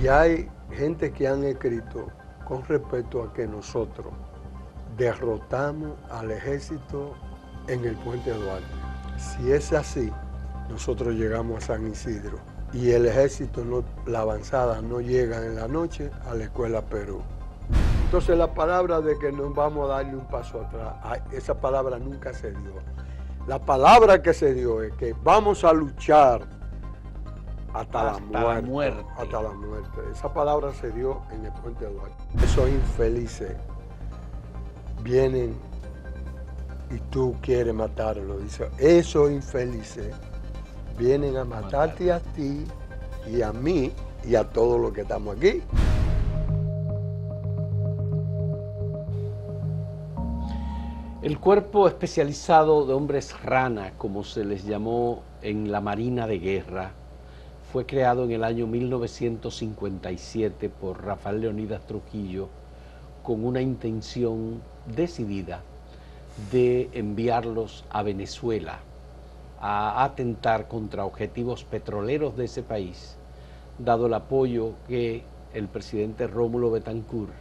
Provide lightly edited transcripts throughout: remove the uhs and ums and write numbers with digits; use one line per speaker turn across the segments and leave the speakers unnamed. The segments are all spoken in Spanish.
Y hay gente que han escrito con respecto a que nosotros derrotamos al ejército en el Puente Duarte. Si es así, nosotros llegamos a San Isidro y el ejército, la avanzada no llega en la noche a la Escuela Perú. Entonces la palabra de que nos vamos a darle un paso atrás, esa palabra nunca se dio. La palabra que se dio es que vamos a luchar hasta la muerte. Hasta la muerte. Esa palabra se dio en el Puente Duarte. Esos infelices vienen y tú quieres matarlo. Dice, esos infelices vienen a matarte a ti y a mí y a todos los que estamos aquí.
El cuerpo especializado de hombres rana, como se les llamó en la Marina de Guerra, fue creado en el año 1957 por Rafael Leonidas Trujillo con una intención decidida de enviarlos a Venezuela a atentar contra objetivos petroleros de ese país, dado el apoyo que el presidente Rómulo Betancourt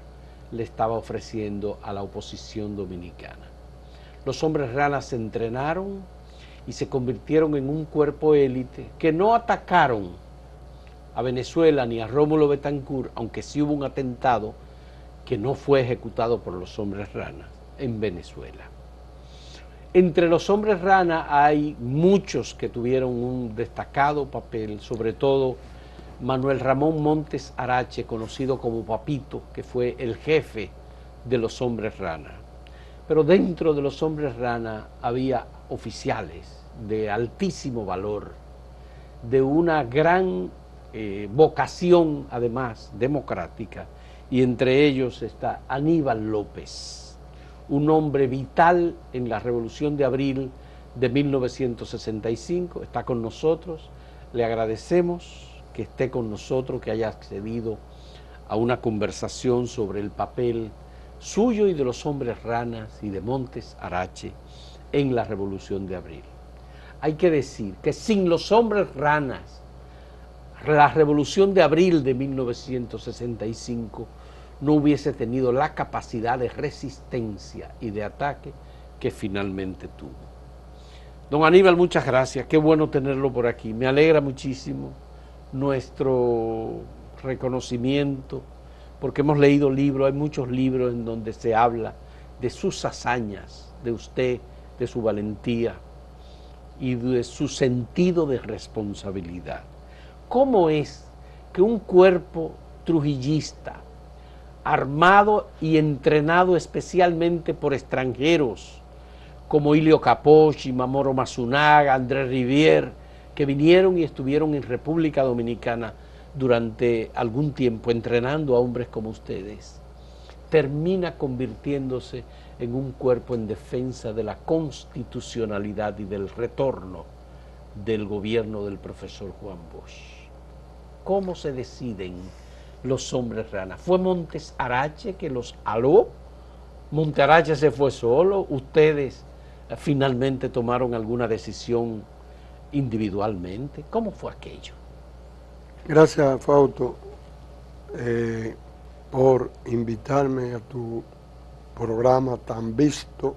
le estaba ofreciendo a la oposición dominicana. Los hombres ranas se entrenaron y se convirtieron en un cuerpo élite que no atacaron a Venezuela ni a Rómulo Betancourt, aunque sí hubo un atentado que no fue ejecutado por los hombres ranas en Venezuela. Entre los hombres rana hay muchos que tuvieron un destacado papel, sobre todo Manuel Ramón Montes Arache, conocido como Papito, que fue el jefe de los hombres rana. Pero dentro de los hombres rana había oficiales de altísimo valor, de una gran vocación, además, democrática, y entre ellos está Aníbal López, un hombre vital en la Revolución de Abril de 1965, está con nosotros, le agradecemos que esté con nosotros, que haya accedido a una conversación sobre el papel suyo y de los hombres ranas y de Montes Arache en la Revolución de Abril. Hay que decir que sin los hombres ranas, la Revolución de Abril de 1965 no hubiese tenido la capacidad de resistencia y de ataque que finalmente tuvo. Don Aníbal, muchas gracias, qué bueno tenerlo por aquí, me alegra muchísimo nuestro reconocimiento, porque hemos leído libros, hay muchos libros en donde se habla de sus hazañas, de usted, de su valentía y de su sentido de responsabilidad. ¿Cómo es que un cuerpo trujillista, armado y entrenado especialmente por extranjeros como Ilio Capocci, Mamoro Matsunaga, Andrés Rivière, que vinieron y estuvieron en República Dominicana durante algún tiempo entrenando a hombres como ustedes, termina convirtiéndose en un cuerpo en defensa de la constitucionalidad y del retorno del gobierno del profesor Juan Bosch? ¿Cómo se deciden los hombres ranas? ¿Fue Montes Arache que los aló? ¿Montes Arache se fue solo? ¿Ustedes finalmente tomaron alguna decisión individualmente? ¿Cómo fue aquello?
Gracias, Fausto, por invitarme a tu programa tan visto,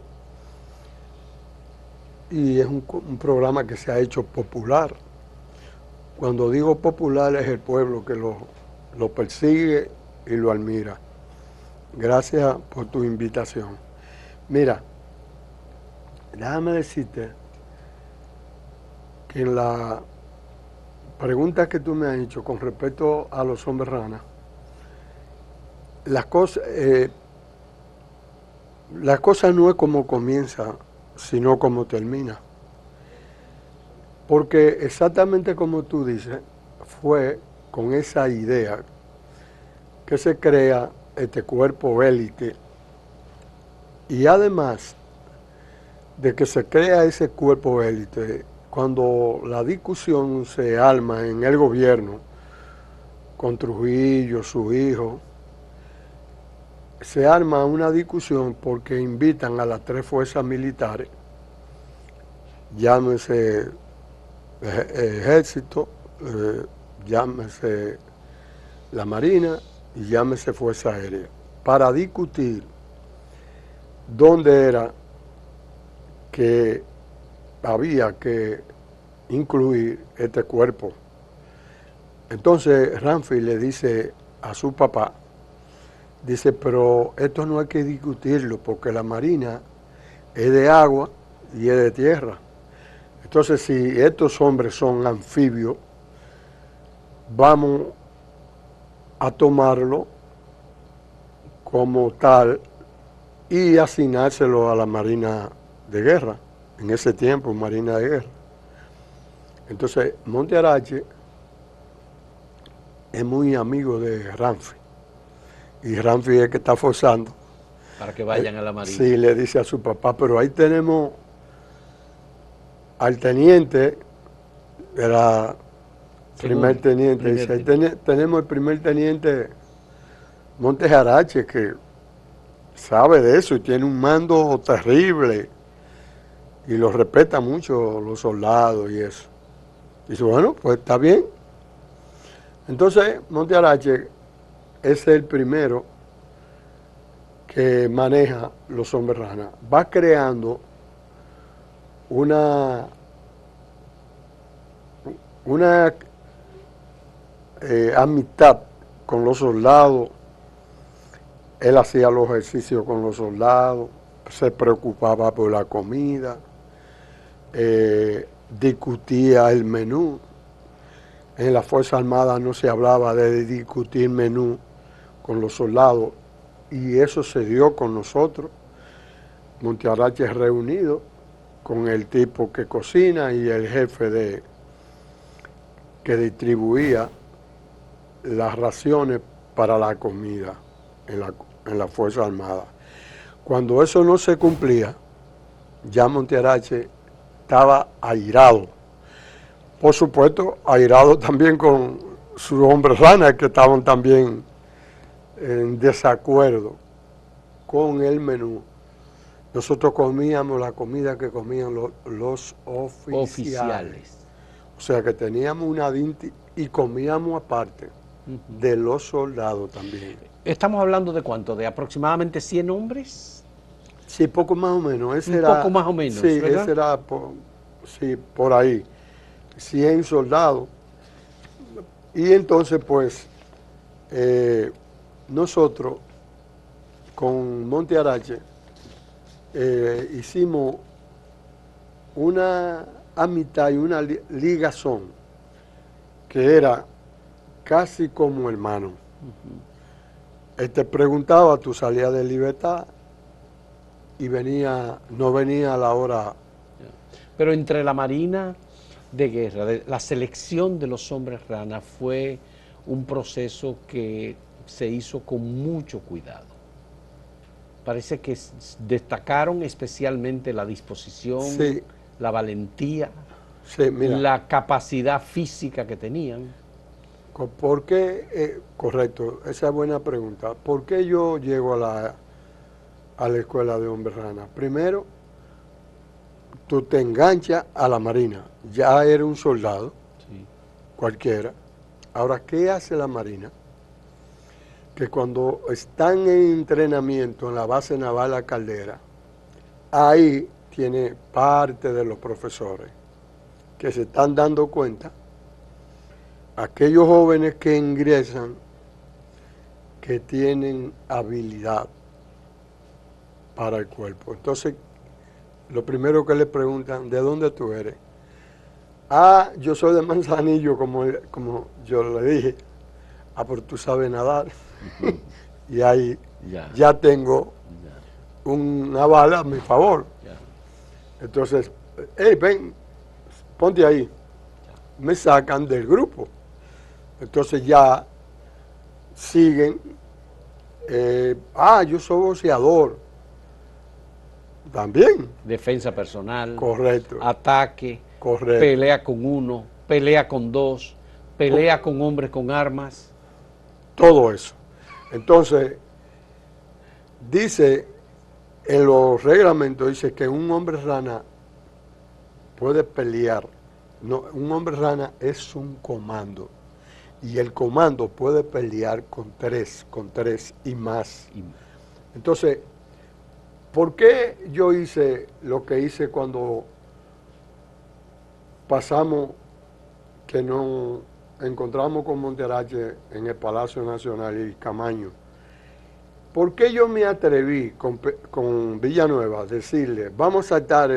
y es un programa que se ha hecho popular. Cuando digo popular es el pueblo que lo persigue y lo admira. Gracias por tu invitación. Mira, déjame decirte que en la pregunta que tú me has hecho con respecto a los hombres ranas, las cosas no es como comienza, sino como termina. Porque exactamente como tú dices, fue con esa idea que se crea este cuerpo élite, y además de que se crea ese cuerpo élite, cuando la discusión se arma en el gobierno con Trujillo, su hijo, se arma una discusión porque invitan a las 3 fuerzas militares, llámese ejército, llámese la Marina y llámese Fuerza Aérea, para discutir dónde era que había que incluir este cuerpo. Entonces Ramfi le dice a su papá, dice, pero esto no hay que discutirlo porque la Marina es de agua y es de tierra. Entonces, si estos hombres son anfibios, vamos a tomarlo como tal y asignárselo a la Marina de Guerra, en ese tiempo, Marina de Guerra. Entonces, Monte Arache es muy amigo de Ramfi, y Ramfi es el que está forzando.
Para que vayan a la Marina.
Sí, le dice a su papá, pero ahí tenemos al teniente, era primer teniente, dice, ahí tenemos el primer teniente Montes Arache, que sabe de eso y tiene un mando terrible y lo respeta mucho los soldados y eso. Dice, bueno, pues está bien. Entonces, Monte Arache es el primero que maneja los hombres rana. Va creando una amistad con los soldados. Él hacía los ejercicios con los soldados, se preocupaba por la comida, discutía el menú. En la Fuerza Armada no se hablaba de discutir menú con los soldados, y eso se dio con nosotros. Monte Arache reunido con el tipo que cocina y el jefe que distribuía las raciones para la comida en la Fuerza Armada. Cuando eso no se cumplía, ya Monte Arache estaba airado. Por supuesto, airado también con sus hombres ranas, que estaban también en desacuerdo con el menú. Nosotros comíamos la comida que comían los oficiales. O sea que teníamos una dinti y comíamos aparte de los soldados también.
¿Estamos hablando de cuánto? ¿De aproximadamente 100 hombres?
Sí, poco más o menos.
Poco más o menos,
sí,
¿verdad?
Ese era por ahí. 100 soldados. Y entonces, pues, nosotros con Monte Arache hicimos una amistad y una ligazón que era casi como hermano. Él te preguntaba, tú salías de libertad y no venía a la hora.
Pero entre la Marina de Guerra, la selección de los hombres rana fue un proceso que se hizo con mucho cuidado. Parece que destacaron especialmente la disposición, sí, la valentía, sí, la capacidad física que tenían.
¿Por qué? Correcto, esa es buena pregunta. ¿Por qué yo llego a la escuela de hombres rana? Primero, tú te enganchas a la Marina. Ya eres un soldado, sí, cualquiera. Ahora, ¿qué hace la Marina? Que cuando están en entrenamiento en la base naval La Caldera, ahí tiene parte de los profesores que se están dando cuenta, aquellos jóvenes que ingresan, que tienen habilidad para el cuerpo. Entonces, lo primero que le preguntan, ¿de dónde tú eres? Ah, yo soy de Manzanillo, como yo le dije. Ah, pero tú sabes nadar. Y ahí ya tengo una bala a mi favor. Entonces, hey, ven, ponte ahí. Me sacan del grupo. Entonces ya siguen. Yo soy boxeador. También.
Defensa personal.
Correcto.
Ataque.
Correcto.
Pelea con uno, pelea con dos, pelea con hombres con armas.
Todo eso. Entonces, dice en los reglamentos, dice que un hombre rana puede pelear. No, un hombre rana es un comando y el comando puede pelear con tres y más. Entonces, ¿por qué yo hice lo que hice cuando pasamos, que nos encontramos con Montearache en el Palacio Nacional y Camaño? ¿Por qué yo me atreví con Villanueva a decirle, vamos a saltar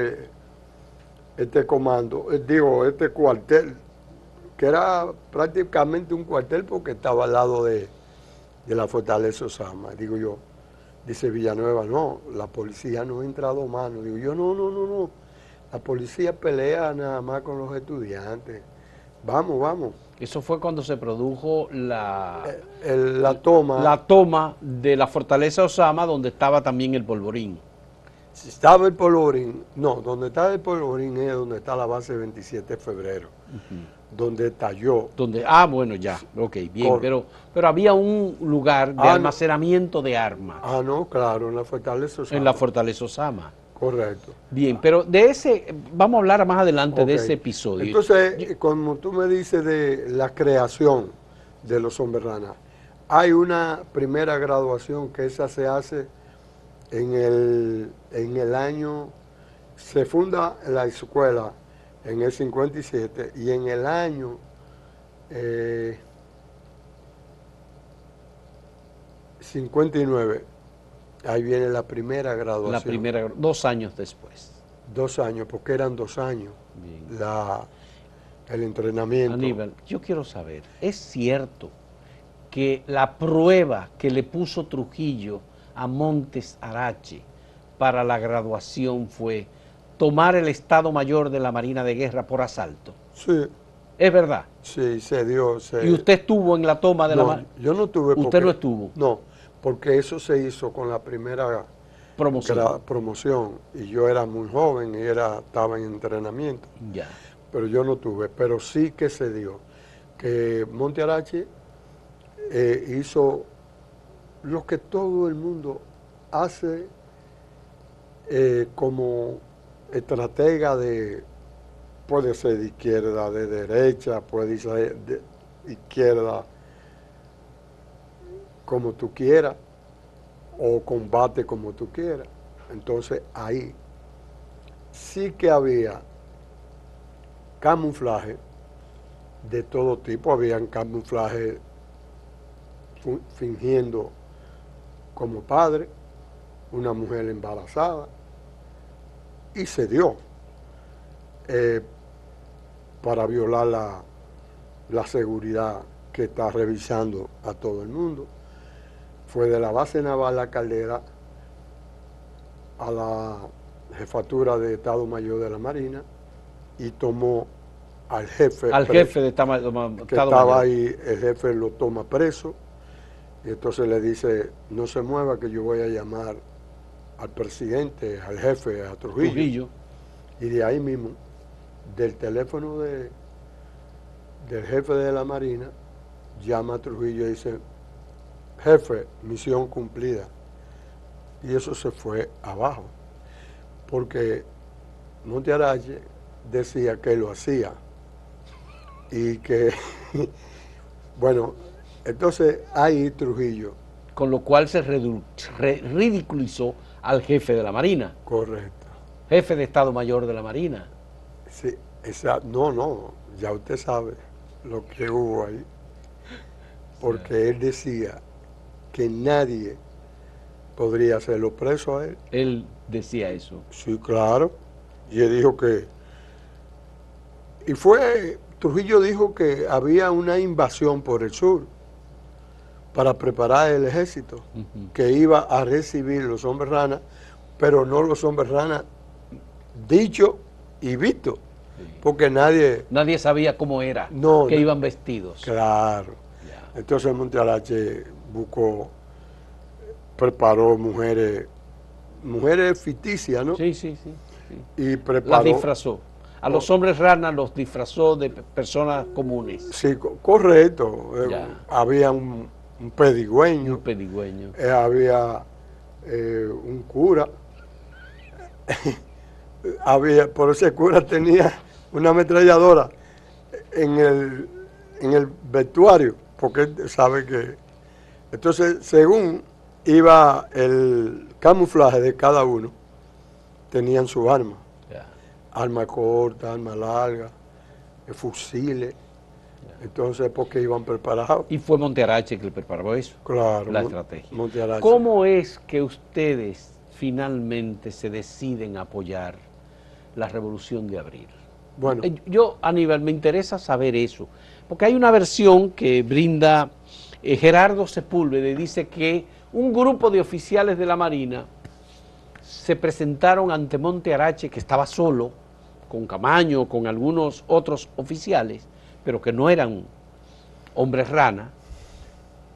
este comando, este cuartel, que era prácticamente un cuartel porque estaba al lado de la fortaleza Osama? Digo yo, dice Villanueva, no, la policía no entra a dos manos. Digo yo, no, la policía pelea nada más con los estudiantes. Vamos.
Eso fue cuando se produjo la
toma
de la fortaleza Osama, donde estaba también el polvorín.
Estaba el polvorín, no, donde está el polvorín es donde está la base 27 de febrero, donde estalló.
Bueno, ya, ok, bien, pero había un lugar de almacenamiento de armas.
No, claro, en la fortaleza Osama.
En la fortaleza Osama.
Correcto.
Bien, pero vamos a hablar más adelante de ese episodio.
Entonces, como tú me dices de la creación de los hombres rana, hay una primera graduación que esa se hace en el año, se funda la escuela en el 57 y en el año 59, ahí viene la primera graduación.
2 años después.
2 años, porque eran 2 años.
Bien.
El entrenamiento.
Aníbal, yo quiero saber, ¿es cierto que la prueba que le puso Trujillo a Montes Arache para la graduación fue tomar el Estado Mayor de la Marina de Guerra por asalto?
Sí.
¿Es verdad?
Sí, se dio.
¿Y usted estuvo en la toma de la Marina?
Yo no estuve.
¿Usted no estuvo?
No, porque eso se hizo con la primera promoción y yo era muy joven y estaba en entrenamiento.
Ya.
Pero yo no tuve, pero sí que se dio, que Monte Arache hizo lo que todo el mundo hace como estratega puede ser de izquierda, de derecha, puede ser de izquierda, como tú quieras, o combate como tú quieras. Entonces ahí sí que había camuflaje de todo tipo, habían camuflaje fingiendo como padre, una mujer embarazada, y se dio para violar la seguridad que está revisando a todo el mundo. Fue de la base naval La Caldera a la jefatura de Estado Mayor de la Marina y tomó al jefe.
Al jefe de Estado Mayor.
Que estaba ahí, el jefe lo toma preso y entonces le dice, no se mueva que yo voy a llamar al presidente, al jefe, a Trujillo. Y de ahí mismo, del teléfono del jefe de la Marina, llama a Trujillo y dice, jefe, misión cumplida. Y eso se fue abajo, porque Monte Arache decía que lo hacía y que, bueno, entonces ahí Trujillo.
Con lo cual se ridiculizó al jefe de la Marina.
Correcto.
Jefe de Estado Mayor de la Marina.
Sí, no, ya usted sabe lo que hubo ahí, porque él decía que nadie podría hacerlo preso a él.
Él decía eso.
Sí, claro. Y él dijo que... Trujillo dijo que había una invasión por el sur para preparar el ejército, que iba a recibir los hombres rana, pero no los hombres rana dicho y visto, porque nadie
sabía cómo era, que iban vestidos.
Claro. Ya. Entonces Monte Arache preparó mujeres ficticias, ¿no?
Sí.
Y preparó.
Las disfrazó. A los hombres ranas los disfrazó de personas comunes.
Sí, correcto. Había un pedigüeño.
Un pedigüeño.
Había un cura. Por ese cura tenía una ametralladora en en el vestuario, porque él sabe que... Entonces, según iba el camuflaje de cada uno, tenían su arma.
Ya.
Arma corta, arma larga, fusiles. Entonces, porque iban preparados.
Y fue Montearache que le preparó eso,
Claro,
la estrategia.
Montearache.
¿Cómo es que ustedes finalmente se deciden a apoyar la Revolución de Abril?
Bueno,
Yo, Aníbal, me interesa saber eso, porque hay una versión que brinda Gerardo Sepúlveda, y dice que un grupo de oficiales de la Marina se presentaron ante Montearache, que estaba solo, con Camaño, con algunos otros oficiales, pero que no eran hombres rana,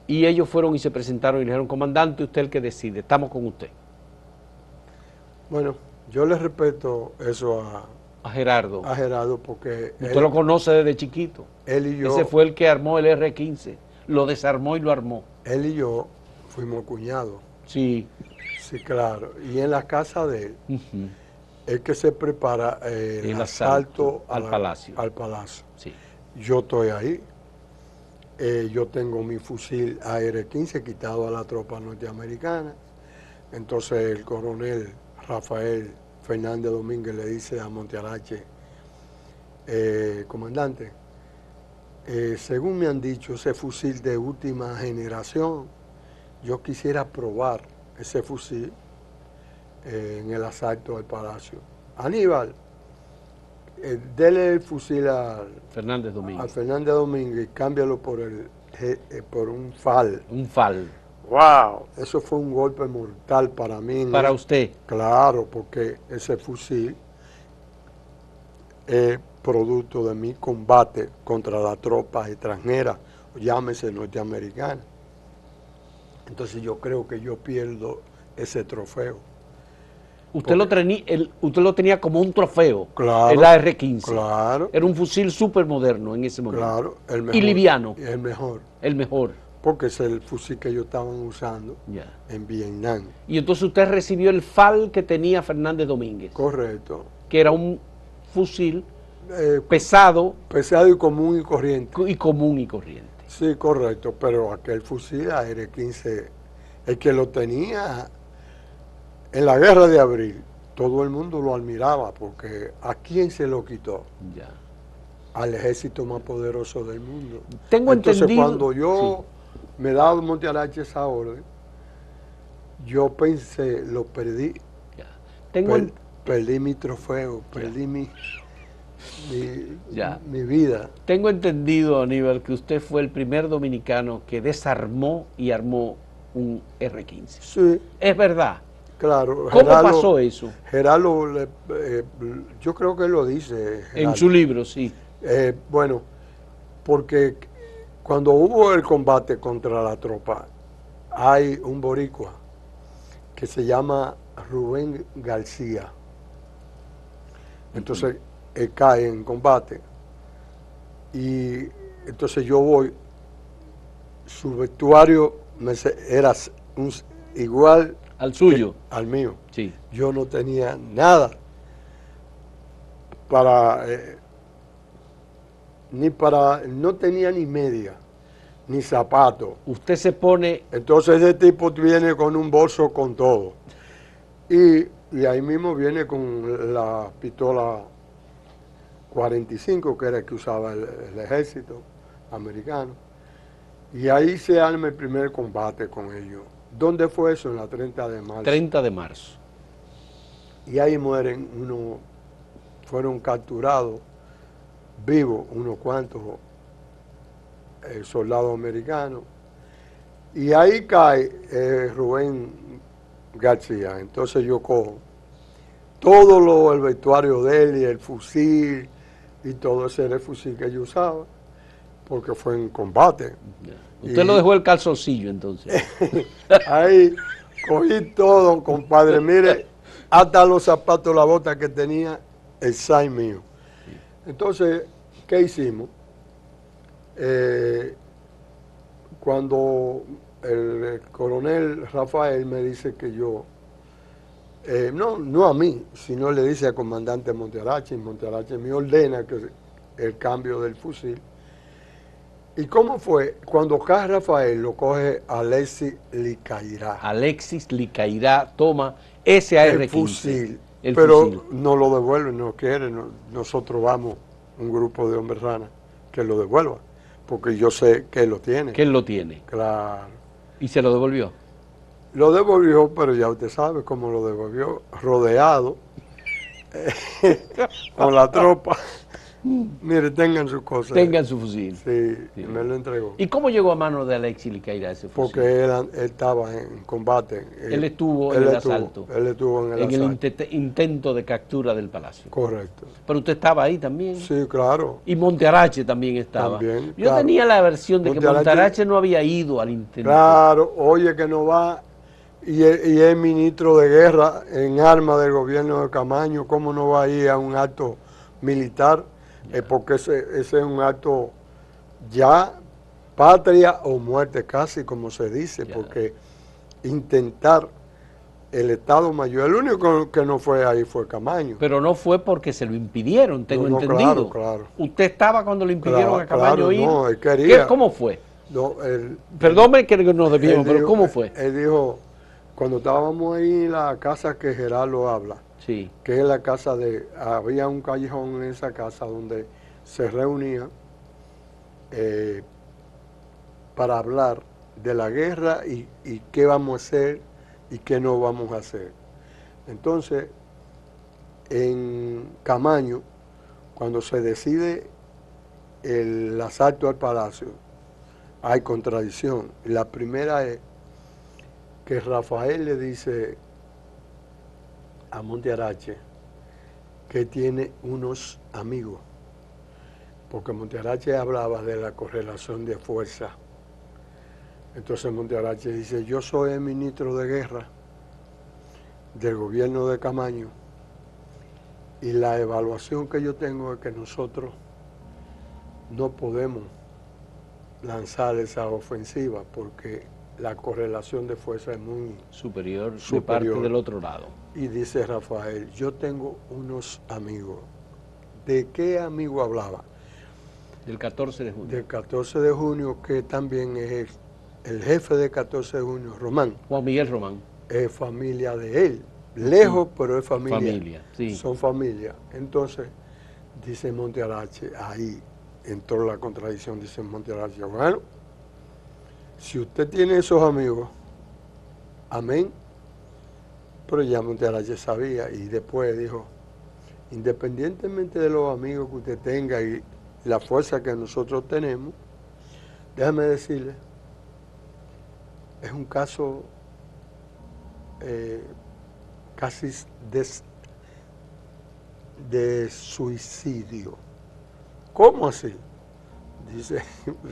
y ellos fueron y se presentaron y le dijeron: comandante, usted es el que decide, estamos con usted.
bueno, yo le respeto eso
A Gerardo.
a Gerardo porque
Usted lo conoce desde chiquito.
él y yo,
Ese fue el que armó el R-15, lo desarmó y lo armó.
él y yo fuimos cuñados.
Sí.
Sí, claro. Y en la casa de él
Ujú.
es que se prepara el asalto
al palacio.
al palacio.
Sí.
Yo estoy ahí. Yo tengo mi fusil AR-15 quitado a la tropa norteamericana. Entonces el coronel Rafael Fernández Domínguez le dice a Montearache: comandante, según me han dicho, ese fusil de última generación, yo quisiera probar ese fusil en el asalto al palacio. Aníbal, dele el fusil
Fernández
a
Domínguez.
Fernández Domínguez y cámbialo por un FAL.
Un FAL.
¡Wow! Eso fue un golpe mortal para mí.
Para usted.
Claro, porque ese fusil es producto de mi combate contra la tropa extranjera, llámese norteamericana. Entonces yo creo que yo pierdo ese trofeo.
Usted lo tenía como un trofeo,
Claro,
el AR-15.
Claro.
Era un fusil súper moderno en ese momento.
Claro, el mejor.
Y liviano.
El mejor.
El mejor.
Porque es el fusil que ellos estaban usando en Vietnam.
Y entonces usted recibió el FAL que tenía Fernández Domínguez.
Correcto.
Que era un fusil pesado.
Pesado y común y corriente.
Y común y corriente.
Sí, correcto, pero aquel fusil AR-15, el que lo tenía en la guerra de abril, todo el mundo lo admiraba, porque ¿a quién se lo quitó?
Ya.
Al ejército más poderoso del mundo.
Tengo
Entonces,
entendido.
cuando yo me daba Montearache esa orden, yo pensé, lo perdí.
Ya.
Perdí mi trofeo, perdí mi vida.
Tengo entendido, Aníbal, que usted fue el primer dominicano que desarmó y armó un R-15.
Sí.
¿Es verdad?
Claro.
¿Cómo pasó eso?
Gerardo, yo creo que él lo dice. Gerardo.
En su libro, sí.
Bueno, porque cuando hubo el combate contra la tropa, hay un boricua que se llama Rubén García. Entonces, él cae en combate. Y entonces yo voy, su vestuario era igual
al suyo,
al mío.
Sí.
Yo no tenía nada no tenía ni media, ni zapato.
Usted se pone.
Entonces ese tipo viene con un bolso con todo. Y ahí mismo viene con la pistola 45, que era el que usaba el ejército americano. Y ahí se arma el primer combate con ellos. ¿Dónde fue eso? En la 30 de marzo.
30 de marzo.
Y ahí mueren fueron capturados vivos unos cuantos soldados americanos. Y ahí cae Rubén García. Entonces yo cojo todo el vestuario de él y el fusil y todo ese era el fusil que yo usaba, porque fue en combate.
Usted lo dejó el calzoncillo entonces.
Ahí cogí todo, compadre. Mire, hasta los zapatos, la bota que tenía, el size mío. Entonces, ¿qué hicimos? Cuando el coronel Rafael me dice que yo, no a mí, sino le dice al comandante Montearache, y Montearache me ordena que el cambio del fusil, ¿Y cómo fue? Cuando cae Rafael, lo coge Alexis Licairá.
Alexis Licairá toma ese AR-15.
El fusil.
El
Pero
fusil.
no lo devuelven, no quieren. Nosotros vamos, un grupo de hombres ranas, que lo devuelva. Porque yo sé que él lo tiene.
Que él lo tiene.
Claro.
¿Y se lo devolvió?
Lo devolvió, pero ya usted sabe cómo lo devolvió. Rodeado. Con la tropa. Mire, tengan sus cosas.
Tengan su fusil.
Sí,
Sí.
me lo entregó.
¿Y cómo llegó a manos de Alexis Licairá ese fusil?
Porque él estaba en combate.
Él estuvo en el asalto.
Él estuvo en el asalto.
En el intento de captura del palacio.
Correcto.
Pero usted estaba ahí también.
Sí, claro.
Y Montearache también estaba.
También,
Yo
claro.
tenía la versión de que Montearache no había ido al intento.
Claro, oye que no va y es ministro de guerra en armas del gobierno de Camaño, ¿cómo no va a ir a un acto militar? Porque ese es un acto ya patria o muerte casi, como se dice, porque intentar el Estado Mayor, el único que no fue ahí fue Camaño.
Pero no fue porque se lo impidieron, tengo entendido.
Claro.
¿Usted estaba cuando le impidieron a Camaño ir?
No, él quería.
¿Cómo fue?
No,
Perdónme que nos desviemos, pero ¿cómo fue?
Él dijo, cuando estábamos ahí en la casa que Gerardo habla,
sí,
que es la casa había un callejón en esa casa donde se reunían para hablar de la guerra y qué vamos a hacer y qué no vamos a hacer. Entonces, en Camaño, cuando se decide el asalto al palacio, hay contradicción. La primera es que Rafael le dice a Montearache que tiene unos amigos, porque Montearache hablaba de la correlación de fuerza. Entonces Montearache dice, yo soy el ministro de guerra del gobierno de Camaño y la evaluación que yo tengo es que nosotros no podemos lanzar esa ofensiva porque la correlación de fuerza es muy
superior de parte del otro lado.
Y dice Rafael, yo tengo unos amigos. ¿De qué amigo hablaba?
Del 14 de junio.
Del 14 de junio, que también es el jefe del 14 de junio, Román.
Juan Miguel Román.
Es familia de él. Lejos, pero es familia.
Familia, sí.
Son familia. Entonces, dice Montearache, ahí entró la contradicción, dice Montearache, bueno, si usted tiene esos amigos, amén. Pero ya Montearache sabía y después dijo, independientemente de los amigos que usted tenga y la fuerza que nosotros tenemos, déjame decirle, es un caso casi de suicidio. ¿Cómo así?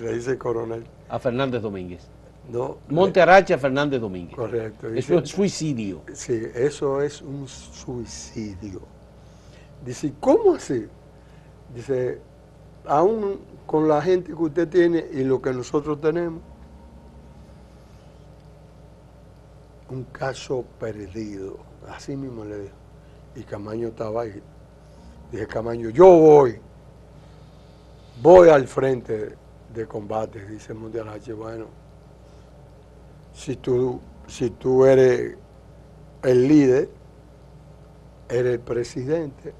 Le dice el coronel.
A Fernández Domínguez.
No.
Montearache a Fernández Domínguez.
Correcto.
Eso es suicidio.
Sí, eso es un suicidio. Dice, ¿cómo así? Dice, aún con la gente que usted tiene y lo que nosotros tenemos, un caso perdido. Así mismo le dijo. Y Camaño estaba ahí. Dije, Camaño, yo voy al frente de combate, dice Montearache. Bueno, si tú eres el líder, eres el presidente,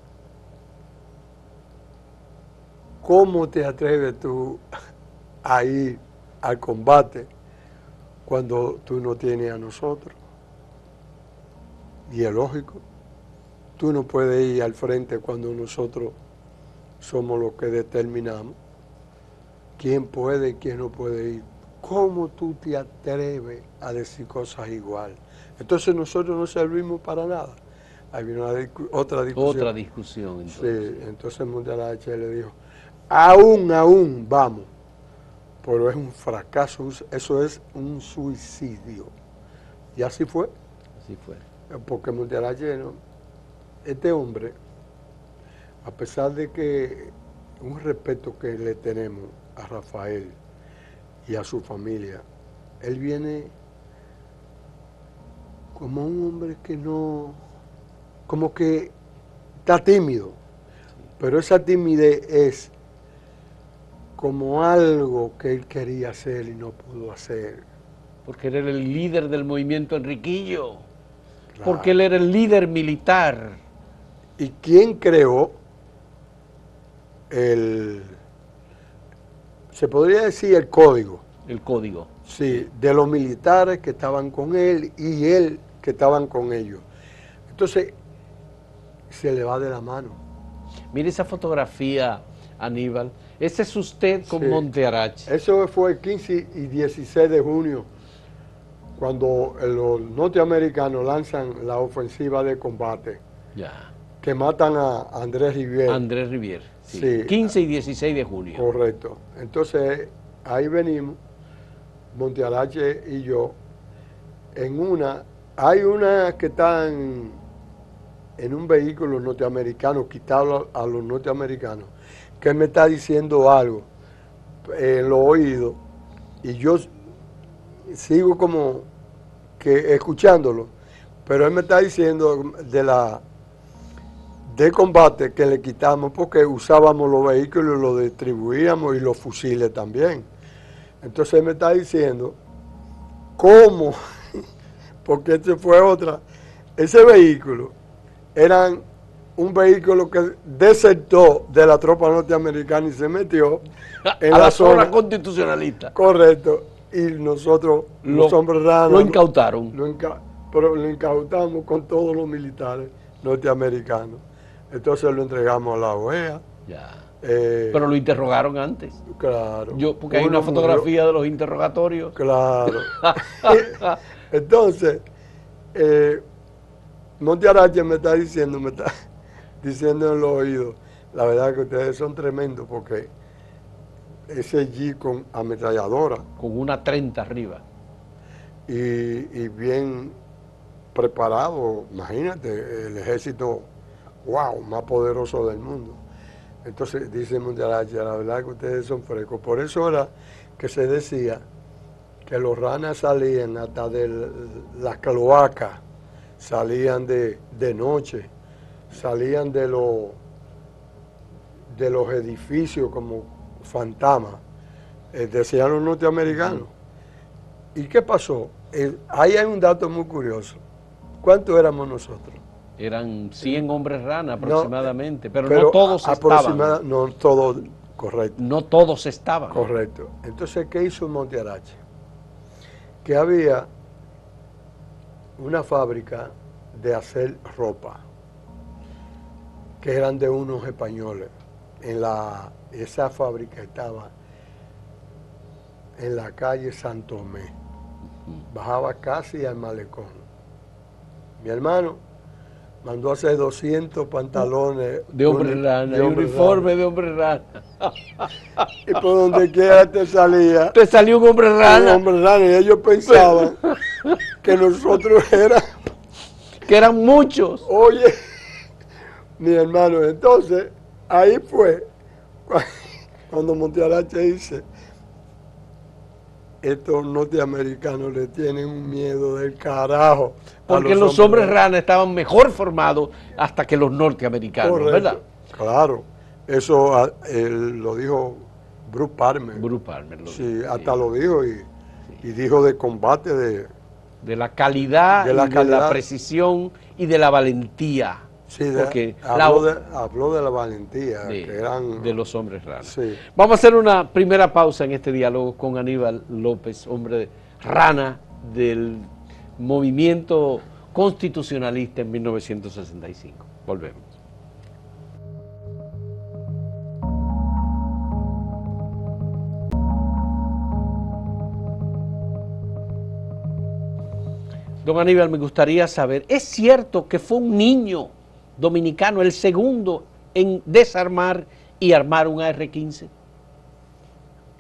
¿cómo te atreves tú a ir al combate cuando tú no tienes a nosotros? Y es lógico, tú no puedes ir al frente cuando nosotros somos los que determinamos quién puede y quién no puede ir. ¿Cómo tú te atreves a decir cosas igual? Entonces nosotros no servimos para nada. Ahí vino otra discusión.
Otra discusión, entonces.
Sí, entonces Montearache le dijo, aún vamos, pero es un fracaso, eso es un suicidio. Y así fue.
Así fue.
Porque Montearache, ¿no? Este hombre, a pesar de que un respeto que le tenemos a Rafael y a su familia, él viene como un hombre que no, como que está tímido, pero esa timidez es como algo que él quería hacer y no pudo hacer.
Porque él era el líder del movimiento Enriquillo.
Claro.
Porque él era el líder militar.
¿Y quién creó se podría decir el código?
El código.
Sí, de los militares que estaban con él y él que estaban con ellos. Entonces, se le va de la mano.
Mire esa fotografía, Aníbal. Ese es usted con
Sí.
Montearache.
Eso fue el 15 y 16 de junio, cuando los norteamericanos lanzan la ofensiva de combate,
Ya.
que matan a Andrés Rivière.
Andrés Rivière. Sí.
Sí.
15 y 16 de junio.
Correcto. Entonces, ahí venimos, Montearache y yo, hay una que está en un vehículo norteamericano, quitado a los norteamericanos, que me está diciendo algo en los oídos, y yo sigo como que escuchándolo, pero él me está diciendo de combate que le quitamos porque usábamos los vehículos y los distribuíamos y los fusiles también. Entonces él me está diciendo cómo, porque ese vehículo eran un vehículo que desertó de la tropa norteamericana y se metió en
a la
zona
zona constitucionalista.
Correcto. Y nosotros, los hombres ranas,
lo incautaron.
Pero lo incautamos con todos los militares norteamericanos. Entonces lo entregamos a la OEA.
Ya. Pero lo interrogaron antes.
Claro.
Porque hay una fotografía de los interrogatorios.
Claro. Entonces, Montearache me está diciendo en los oídos, la verdad que ustedes son tremendos porque ese Jeep con ametralladora.
Con una 30 arriba.
Y bien preparado, imagínate, el ejército, wow, más poderoso del mundo. Entonces dice Montearache, la verdad que ustedes son frescos. Por eso era que se decía que los ranas salían hasta de las cloacas, salían de noche, salían de los edificios como fantasmas, decían los norteamericanos. ¿Y qué pasó? Ahí hay un dato muy curioso. ¿Cuántos éramos nosotros?
Eran 100 hombres rana aproximadamente,
No,
pero no todos estaban.
No todos, correcto.
No todos estaban.
Correcto. Entonces, ¿qué hizo Montearache? Que había una fábrica de hacer ropa, que eran de unos españoles. Esa fábrica estaba en la calle San Tomé. Bajaba casi al malecón. Mi hermano mandó a hacer 200 pantalones
de hombre rana, y uniforme de hombre rana.
Y por donde quiera te salía.
Te salió un hombre rana.
Un hombre rana, y ellos pensaban que nosotros
que eran muchos.
Oye, mi hermano, entonces, ahí fue cuando Montearache dice, estos norteamericanos le tienen un miedo del carajo.
Porque los hombres rana estaban mejor formados hasta que los norteamericanos, correcto, ¿verdad?
Claro, eso lo dijo Bruce Palmer.
Bruce Palmer lo dijo.
Sí, hasta lo dijo y dijo de combate
de la calidad, de la precisión y de la valentía.
Sí,
porque
habló de la valentía que eran
de los hombres raros.
Sí.
Vamos a hacer una primera pausa en este diálogo con Aníbal López, hombre rana del movimiento constitucionalista en 1965. Volvemos. Don Aníbal, me gustaría saber, ¿es cierto que fue un niño dominicano el segundo en desarmar y armar un AR-15?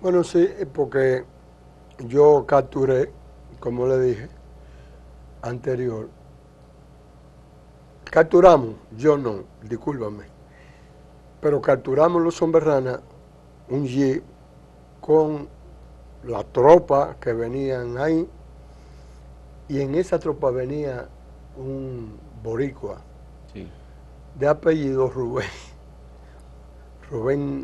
Bueno, sí, porque yo capturé, como le dije anterior, capturamos, yo no, discúlpame, pero capturamos los hombres rana, un jeep con la tropa que venían ahí, y en esa tropa venía un boricua,
sí,
de apellido Rubén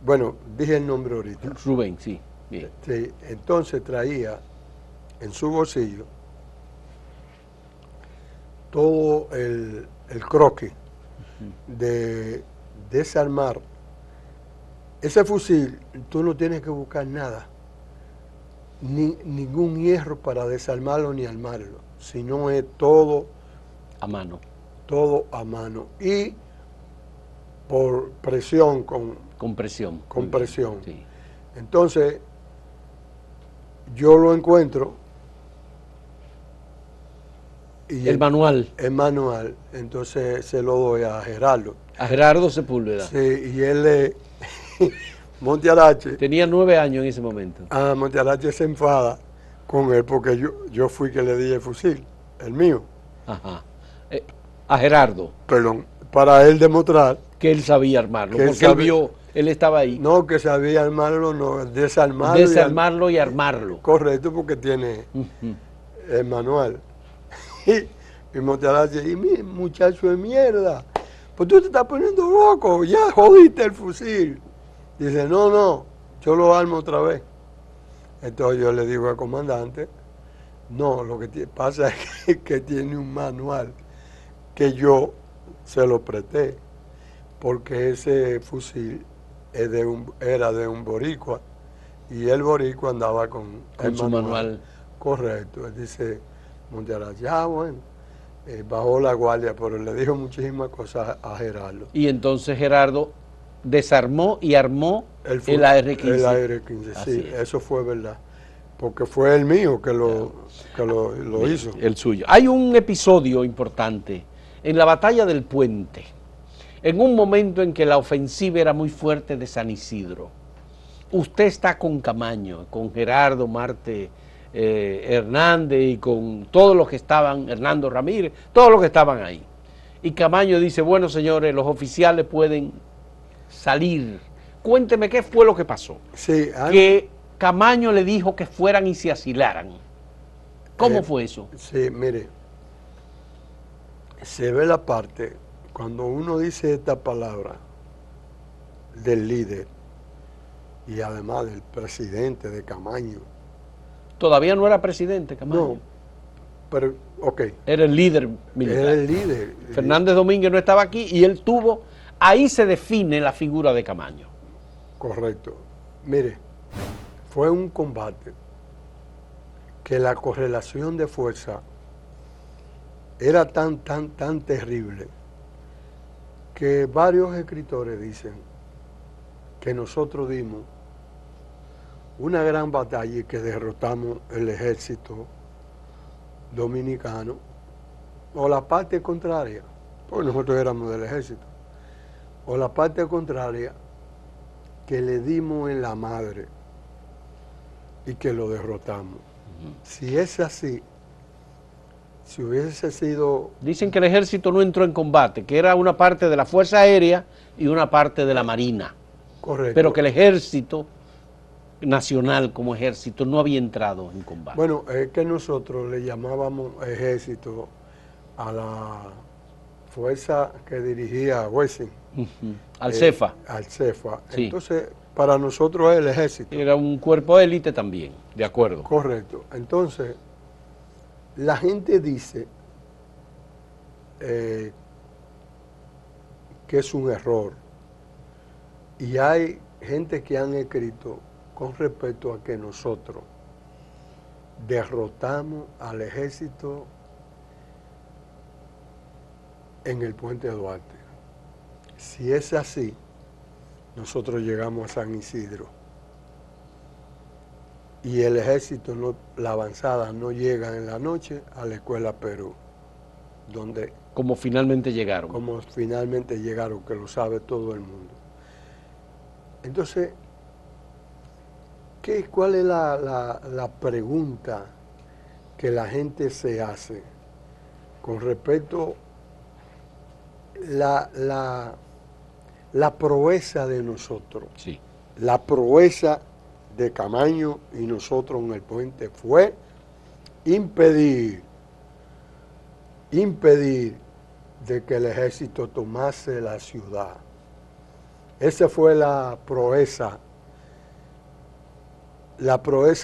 bueno, dije el nombre ahorita.
Rubén, sí. Bien.
Sí, entonces traía en su bolsillo todo el croquis de desarmar. Ese fusil, tú no tienes que buscar nada, ningún hierro para desarmarlo ni armarlo, sino es todo
A mano.
todo a mano y por presión,
Con presión.
con
Muy bien,
presión.
sí.
Entonces, yo lo encuentro y
El manual.
el manual, entonces se lo doy a Gerardo.
A Gerardo Sepúlveda.
Sí, y él es Montearache.
Tenía 9 años en ese momento.
Montearache se enfada con él porque yo fui que le di el fusil, el mío.
Ajá. A Gerardo,
Perdón, para él demostrar
que él sabía armarlo,
que él
porque él
sabe-
vio, él estaba ahí.
no que sabía armarlo, no, desarmarlo.
Desarmarlo y armarlo.
Correcto, porque tiene
Ujú.
el manual. Y Montearache, y mi muchacho de mierda, pues tú te estás poniendo loco, ya jodiste el fusil. Dice, no, yo lo armo otra vez. Entonces yo le digo al comandante, no, lo que pasa es que tiene un manual que yo se lo presté, porque ese fusil era de un boricua, y el boricua andaba con el
Su manual.
Correcto, él dice, Montearache, bueno, bajó la guardia, pero le dijo muchísimas cosas a Gerardo.
Y entonces Gerardo desarmó y armó el AR-15.
El AR-15,
Así
sí,
es.
eso fue verdad. Porque fue el mío que lo hizo.
El suyo. Hay un episodio importante en la batalla del Puente, en un momento en que la ofensiva era muy fuerte de San Isidro. Usted está con Camaño, con Gerardo Marte Hernández y con todos los que estaban, Hernando Ramírez, todos los que estaban ahí. Y Camaño dice, bueno señores, los oficiales pueden salir. Cuénteme qué fue lo que pasó.
Sí,
Que Camaño le dijo que fueran y se asilaran. ¿Cómo fue eso?
Sí, mire, se ve la parte, cuando uno dice esta palabra del líder y además del presidente de Camaño.
Todavía no era presidente Camaño.
No, pero, ok.
Era el líder militar.
Era el líder.
Fernández Domínguez no estaba aquí y él tuvo, ahí se define la figura de Camaño.
Correcto. Mire, fue un combate que la correlación de fuerza era tan terrible que varios escritores dicen que nosotros dimos una gran batalla y que derrotamos el ejército dominicano, o la parte contraria, porque nosotros éramos del ejército, o la parte contraria, que le dimos en la madre y que lo derrotamos. Si es así, si hubiese sido...
Dicen que el ejército no entró en combate, que era una parte de la Fuerza Aérea y una parte de la Marina.
Correcto.
Pero que el ejército nacional como ejército no había entrado en combate.
Bueno, es que nosotros le llamábamos ejército a la fuerza que dirigía Wessing.
Al CEFA.
Al CEFA.
Sí.
Entonces, para nosotros es el ejército.
Era un cuerpo élite también, de acuerdo.
Correcto. Entonces, la gente dice que es un error. Y hay gente que han escrito con respecto a que nosotros derrotamos al ejército en el Puente Duarte. Si es así, nosotros llegamos a San Isidro y el ejército, la avanzada no llega en la noche a la Escuela Perú, donde
Como finalmente llegaron.
como finalmente llegaron, que lo sabe todo el mundo. Entonces, ¿cuál es la pregunta que la gente se hace con respecto a la proeza de nosotros?
Sí.
La proeza de Camaño y nosotros en el puente fue impedir de que el ejército tomase la ciudad. Esa fue la proeza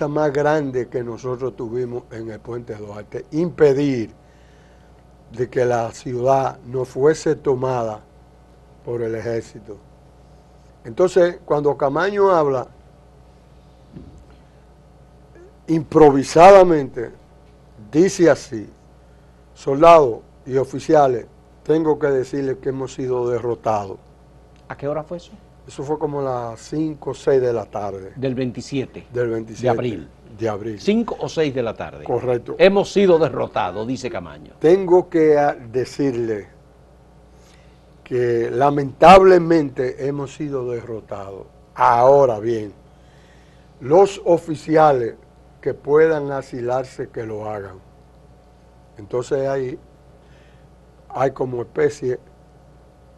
más grande que nosotros tuvimos en el Puente Duarte, impedir de que la ciudad no fuese tomada por el ejército. Entonces, cuando Camaño habla improvisadamente, dice así: soldados y oficiales, tengo que decirles que hemos sido derrotados.
¿A qué hora fue eso?
Eso fue como las 5 o 6 de la tarde.
Del 27.
Del 27
de abril.
De abril.
5 o 6 de la tarde.
Correcto.
Hemos sido derrotados, dice Camaño.
Tengo que decirle que lamentablemente hemos sido derrotados. Ahora bien, los oficiales que puedan asilarse, que lo hagan. Entonces ahí hay como especie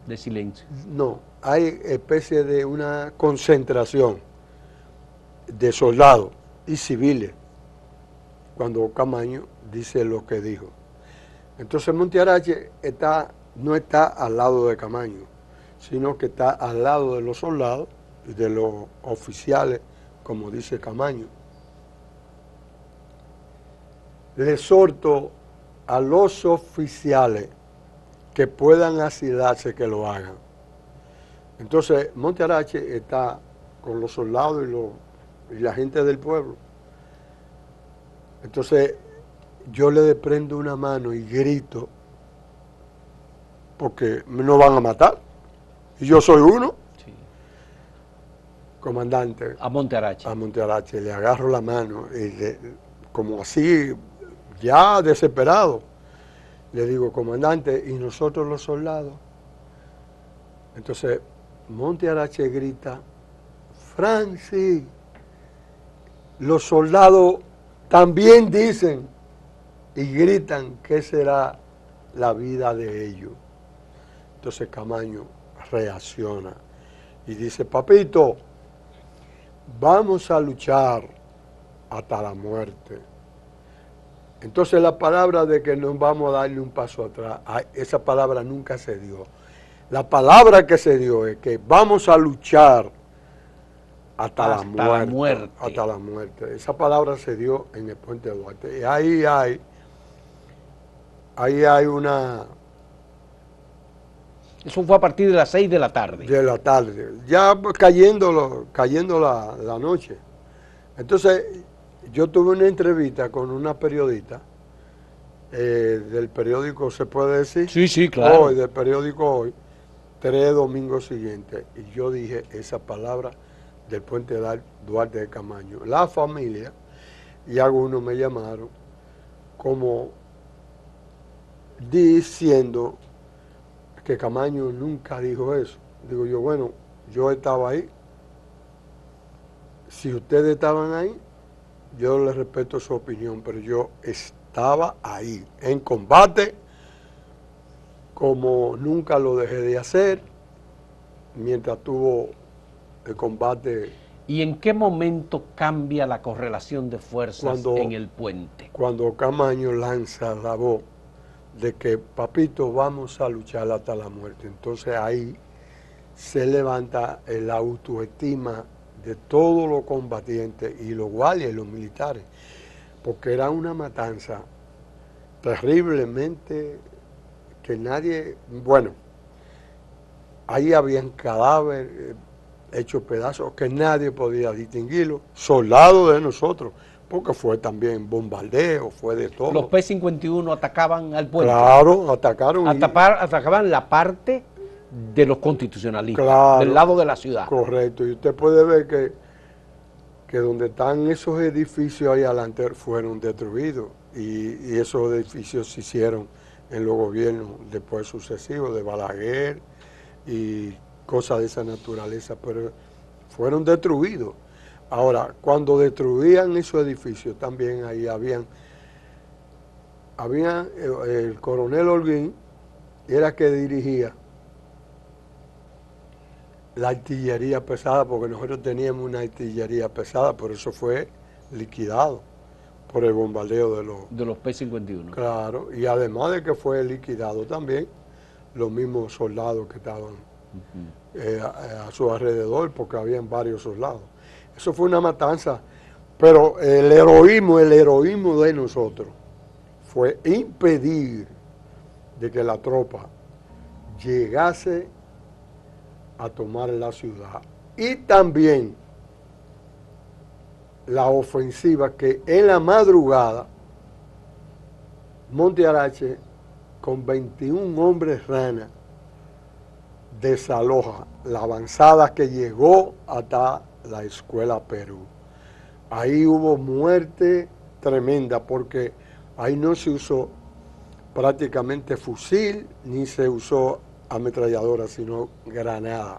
de silencio.
No, hay especie de una concentración de soldados y civiles cuando Camaño dice lo que dijo. Entonces Montearache no está al lado de Camaño, sino que está al lado de los soldados y de los oficiales, como dice Camaño. Le exhorto a los oficiales que puedan asilarse, que lo hagan. Entonces Montearache está con los soldados y la gente del pueblo. Entonces yo le desprendo una mano y grito, porque no van a matar, y yo soy uno.
Sí.
Comandante.
A Montearache.
A Montearache, le agarro la mano, y como así, ya desesperado, le digo: comandante, ¿y nosotros los soldados? Entonces Montearache grita: Francis, los soldados también dicen y gritan qué será la vida de ellos. Entonces Camaño reacciona y dice: papito, vamos a luchar hasta la muerte. Entonces la palabra de que nos vamos a darle un paso atrás, esa palabra nunca se dio. La palabra que se dio es que vamos a luchar hasta la muerte. Hasta la muerte. Esa palabra se dio en el Puente Duarte. Y ahí hay una...
Eso fue a partir de las 6 de la tarde.
De la tarde. Ya cayendo la noche. Entonces yo tuve una entrevista con una periodista del periódico, ¿se puede decir?
Sí, sí, claro.
Hoy, del periódico Hoy, 3 domingos siguientes, y yo dije esa palabra del Puente Duarte de Camaño. La familia y algunos me llamaron como diciendo que Camaño nunca dijo eso. Digo yo, bueno, yo estaba ahí. Si ustedes estaban ahí, yo les respeto su opinión, pero yo estaba ahí, en combate, como nunca lo dejé de hacer, mientras tuvo el combate.
¿Y en qué momento cambia la correlación de fuerzas en el puente?
Cuando Camaño lanza la voz de que, papito, vamos a luchar hasta la muerte. Entonces ahí se levanta la autoestima de todos los combatientes y los guardias y los militares, porque era una matanza terriblemente que nadie, bueno, ahí habían cadáveres hechos pedazos que nadie podía distinguirlo, soldados de nosotros, porque fue también bombardeo, fue de todo.
Los P-51 atacaban al puente.
Claro, atacaron.
Atacaban la parte de los constitucionalistas,
claro,
del lado de la ciudad.
Correcto, y usted puede ver que donde están esos edificios ahí adelante fueron destruidos, y esos edificios se hicieron en los gobiernos después sucesivos de Balaguer y cosas de esa naturaleza, pero fueron destruidos. Ahora, cuando destruían esos edificios, también ahí había el coronel Holguín, era que dirigía la artillería pesada, porque nosotros teníamos una artillería pesada, por eso fue liquidado por el bombardeo
de los P-51.
Claro, y además de que fue liquidado también los mismos soldados que estaban a su alrededor, porque habían varios soldados. Eso fue una matanza, pero el heroísmo de nosotros fue impedir de que la tropa llegase a tomar la ciudad. Y también la ofensiva que en la madrugada Monte Arache, con 21 hombres rana, desaloja la avanzada que llegó hasta la Escuela Perú. Ahí hubo muerte tremenda porque ahí no se usó prácticamente fusil ni se usó ametralladora, sino granada.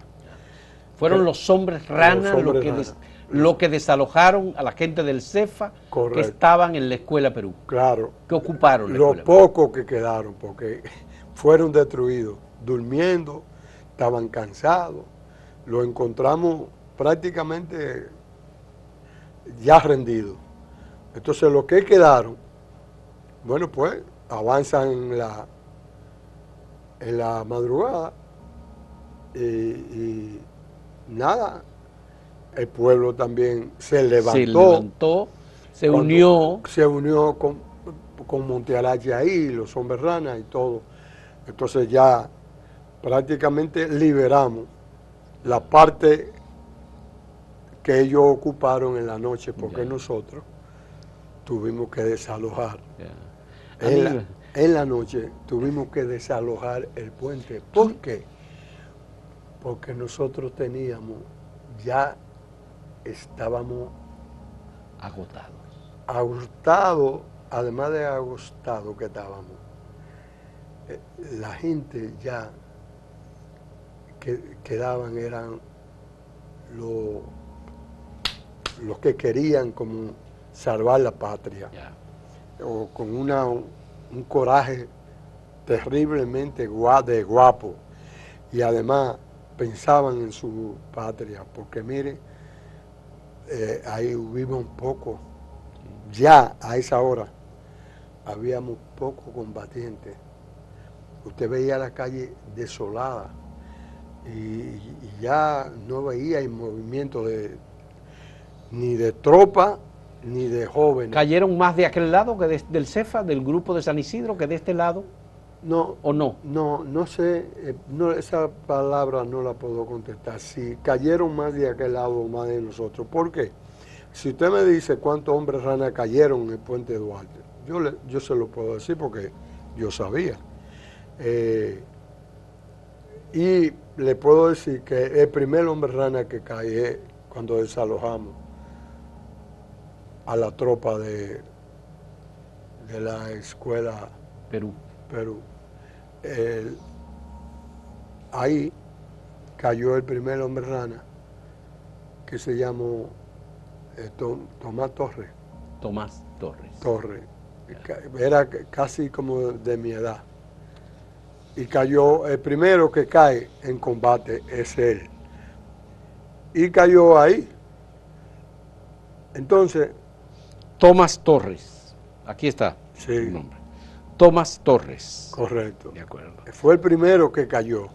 Fueron los hombres rana lo que desalojaron a la gente del CEFA. Correcto. Que estaban en la Escuela Perú.
Claro.
Que ocuparon la
Los pocos que quedaron, porque fueron destruidos, durmiendo, estaban cansados. Lo encontramos prácticamente ya rendidos. Entonces los que quedaron, bueno, pues avanzan en la madrugada y nada, el pueblo también se levantó,
se unió
con Monte Arache ahí, los hombres ranas y todo. Entonces ya prácticamente liberamos la parte que ellos ocuparon en la noche, porque nosotros tuvimos que desalojar. En la noche tuvimos que desalojar el puente. ¿Por qué? Porque nosotros estábamos agotados, además de agotados que estábamos. La gente ya que quedaban eran los que querían como salvar la patria, o con un coraje terriblemente guapo, y además pensaban en su patria, porque mire, ahí hubimos poco, ya a esa hora habíamos pocos combatientes. Usted veía la calle desolada y ya no veía el movimiento ni de tropa ni de jóvenes.
¿Cayeron más de aquel lado que del CEFA, del grupo de San Isidro, que de este lado?
No.
¿O no?
No sé, esa palabra no la puedo contestar. Si cayeron más de aquel lado o más de nosotros. ¿Por qué? Si usted me dice cuántos hombres rana cayeron en el puente Duarte, yo se lo puedo decir porque yo sabía. Y le puedo decir que el primer hombre rana que cae cuando desalojamos a la tropa de la Escuela
Perú.
Ahí cayó el primer hombre rana, que se llamó Tomás Torres.
Tomás Torres.
Era casi como de mi edad. Y cayó, el primero que cae en combate es él. Y cayó ahí. Entonces...
Tomás Torres. Aquí está el nombre. Tomás Torres.
Correcto.
De acuerdo.
Fue el primero que cayó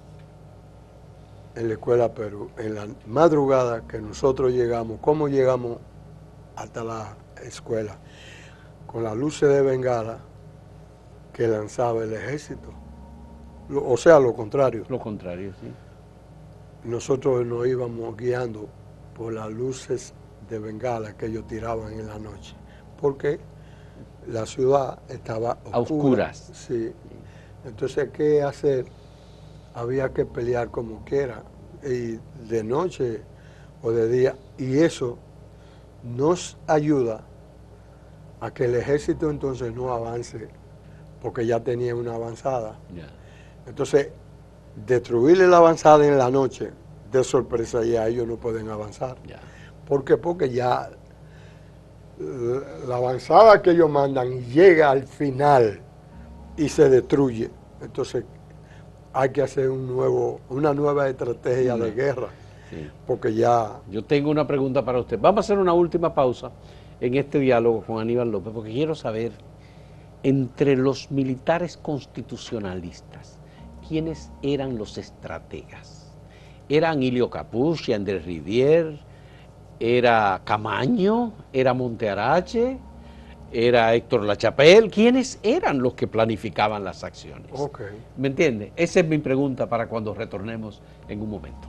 en la Escuela Perú. En la madrugada que nosotros llegamos, ¿cómo llegamos hasta la escuela? Con las luces de bengala que lanzaba el ejército. O sea, lo contrario.
Lo contrario, sí.
Nosotros nos íbamos guiando por las luces de bengala que ellos tiraban en la noche. Porque la ciudad estaba oscura.
A oscuras.
Sí. Entonces, ¿qué hacer? Había que pelear como quiera, y de noche o de día. Y eso nos ayuda a que el ejército entonces no avance, porque ya tenía una avanzada. Entonces, destruirle la avanzada en la noche, de sorpresa, ya ellos no pueden avanzar. ¿Por qué? Porque ya la avanzada que ellos mandan llega al final y se destruye. Entonces hay que hacer una nueva estrategia de guerra, porque ya...
Yo tengo una pregunta para usted. Vamos a hacer una última pausa en este diálogo con Aníbal López, porque quiero saber, entre los militares constitucionalistas, ¿quiénes eran los estrategas? eran Ilio Capucci, Andrés Rivière, era Camaño, era Montearache, era Héctor Lachapelle. ¿Quiénes eran los que planificaban las acciones?
Ok.
¿Me entiende? Esa es mi pregunta para cuando retornemos en un momento.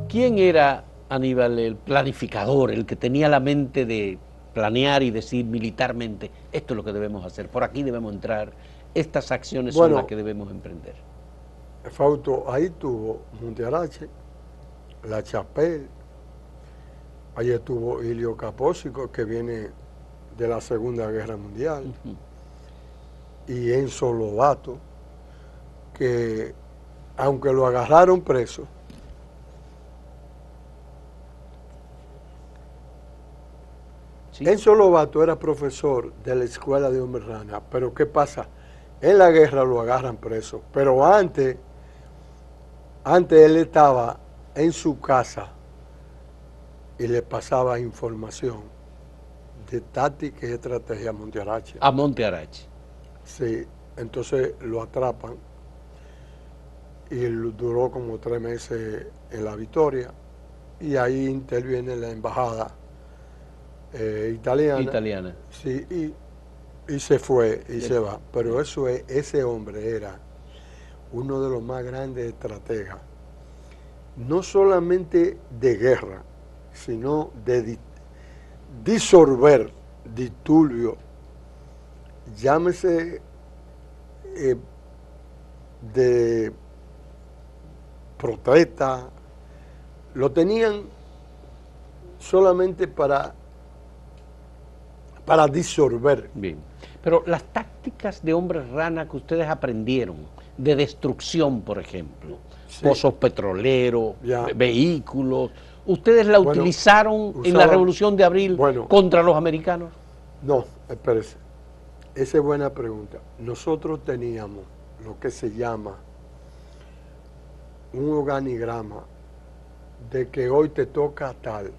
¿Quién era, Aníbal, el planificador, el que tenía la mente de planear y decir militarmente, esto es lo que debemos hacer, por aquí debemos entrar, estas acciones son las que debemos emprender?
Fausto, ahí tuvo Montearache, Lachapelle, ahí estuvo Ilio Capoci, que viene de la Segunda Guerra Mundial, y Enzo Lobato, que aunque lo agarraron preso, ¿sí? Enzo Lobato era profesor de la Escuela de Hombres Rana, pero ¿qué pasa? En la guerra lo agarran preso, pero antes él estaba en su casa y le pasaba información de táctica y estrategia a Montearache.
A Montearache.
Sí, entonces lo atrapan y duró como 3 meses en La Victoria y ahí interviene la embajada italiana. Sí, y se fue y se va. Pero ese hombre era uno de los más grandes estrategas, no solamente de guerra, sino de disolver disturbios, llámese de protesta, lo tenían solamente para disolver.
Bien, pero las tácticas de hombres rana que ustedes aprendieron, de destrucción, por ejemplo, sí, pozos petroleros, vehículos, ¿ustedes la utilizaron en la Revolución de Abril contra los americanos?
No, espérese, esa es buena pregunta. Nosotros teníamos lo que se llama un organigrama de que hoy te toca tal,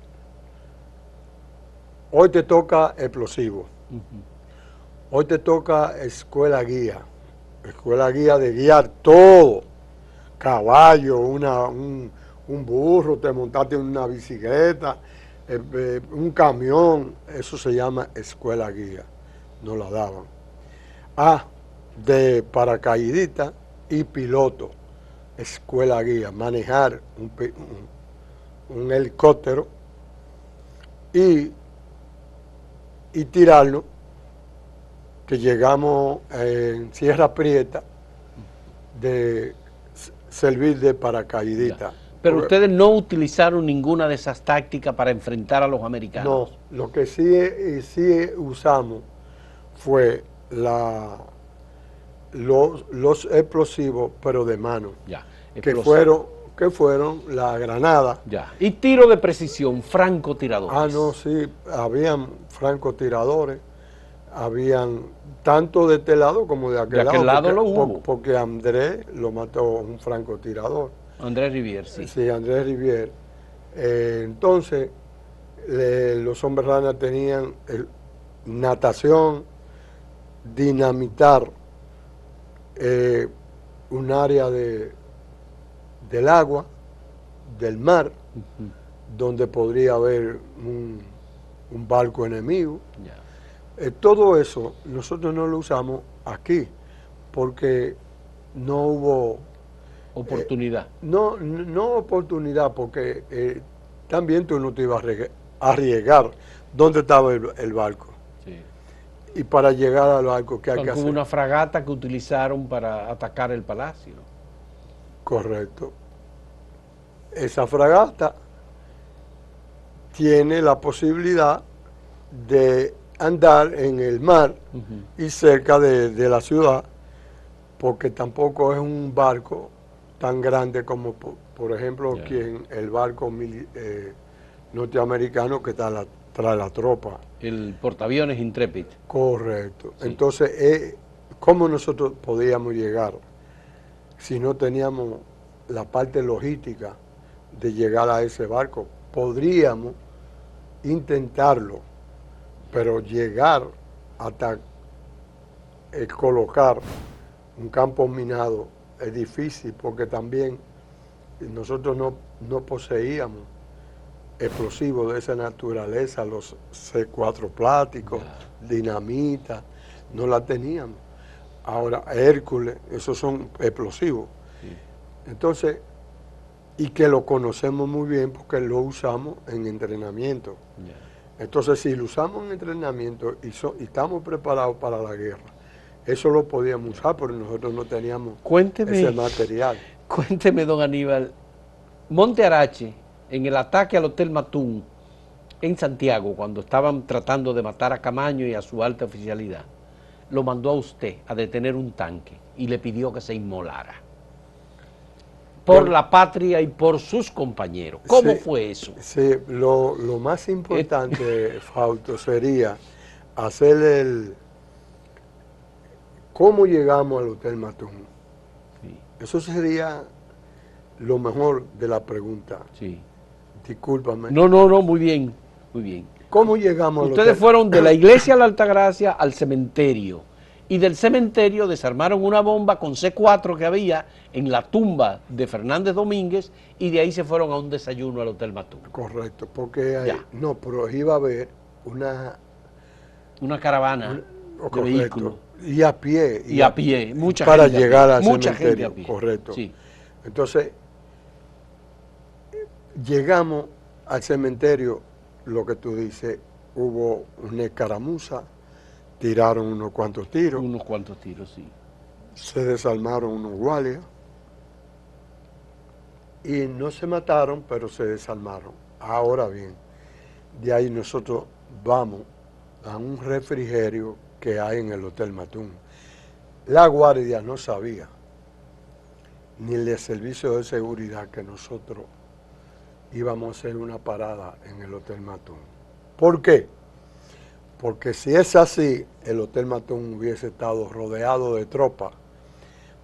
hoy te toca explosivo, hoy te toca escuela guía de guiar todo, caballo, un burro, te montaste en una bicicleta, un camión, eso se llama escuela guía, nos la daban. De paracaidista y piloto, escuela guía, manejar un helicóptero y tirarlo, que llegamos en Sierra Prieta de servir de paracaidista.
Pero ustedes no utilizaron ninguna de esas tácticas para enfrentar a los americanos.
No, lo que sí usamos fue los explosivos, pero de mano, que fueron la granada.
Y tiro de precisión, francotiradores.
No, sí, habían francotiradores, habían tanto de este lado como de aquel lado.
Porque, lo hubo.
Porque Andrés lo mató un francotirador.
Andrés Rivière, sí.
Sí, Andrés Rivière. Entonces, los hombres rana tenían natación, dinamitar un área del agua, del mar, donde podría haber un barco enemigo. Todo eso nosotros no lo usamos aquí, porque no hubo
oportunidad.
No oportunidad, porque también tú no te ibas a arriesgar dónde estaba el barco.
Sí.
Y para llegar al barco, ¿qué hay que hacer?
Como una fragata que utilizaron para atacar el palacio.
Correcto. Esa fragata tiene la posibilidad de andar en el mar y cerca de la ciudad, porque tampoco es un barco tan grande como, por ejemplo, el barco norteamericano que está tras la tropa.
El portaaviones Intrepid.
Correcto. Sí. Entonces, ¿cómo nosotros podíamos llegar si no teníamos la parte logística de llegar a ese barco? Podríamos intentarlo, pero llegar hasta colocar un campo minado es difícil porque también nosotros no poseíamos explosivos de esa naturaleza, los C4 plásticos, dinamita, no la teníamos. Ahora, Hércules, esos son explosivos. Sí. Entonces, y que lo conocemos muy bien porque lo usamos en entrenamiento. Entonces, si lo usamos en entrenamiento y estamos preparados para la guerra, eso lo podíamos usar, pero nosotros no teníamos ese material.
Cuénteme, don Aníbal, Monte Arache, en el ataque al Hotel Matún, en Santiago, cuando estaban tratando de matar a Camaño y a su alta oficialidad, lo mandó a usted a detener un tanque y le pidió que se inmolara por la patria y por sus compañeros. ¿Cómo fue eso?
Sí, lo más importante, Fausto, sería hacer ¿cómo llegamos al Hotel Matún? Sí. Eso sería lo mejor de la pregunta.
Sí.
Discúlpame.
No, muy bien, muy bien.
¿Cómo llegamos al hotel?
Ustedes fueron de la iglesia a la Altagracia al cementerio, y del cementerio desarmaron una bomba con C4 que había en la tumba de Fernández Domínguez, y de ahí se fueron a un desayuno al Hotel Matún.
Correcto, porque ahí, no, pero iba a haber
una caravana de vehículos.
Y a pie.
Y a pie, mucha
para
gente
llegar al
mucha
cementerio,
gente a pie.
Correcto.
Sí.
Entonces, llegamos al cementerio, lo que tú dices, hubo una escaramuza, tiraron unos cuantos tiros.
Unos cuantos tiros, sí.
Se desarmaron unos guardias y no se mataron, pero se desarmaron. Ahora bien, de ahí nosotros vamos a un refrigerio que hay en el Hotel Matún. La guardia no sabía, ni el servicio de seguridad, que nosotros íbamos a hacer una parada en el Hotel Matún. ¿Por qué? Porque si es así, el Hotel Matún hubiese estado rodeado de tropas.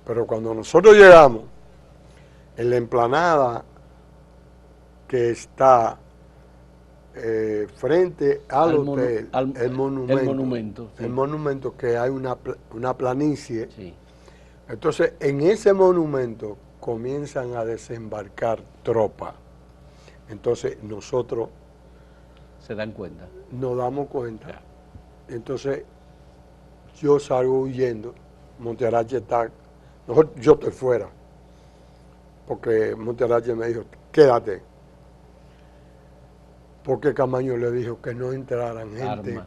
Pero cuando nosotros llegamos, en la emplanada que está frente al hotel, el monumento, que hay una planicie. Sí. Entonces, en ese monumento comienzan a desembarcar tropas. Entonces, nosotros
se dan cuenta.
Nos damos cuenta. Ya. Entonces, yo salgo huyendo. Monte Arache está, mejor yo estoy fuera, porque Monte Arache me dijo, quédate. Porque Camaño le dijo que no entraran gente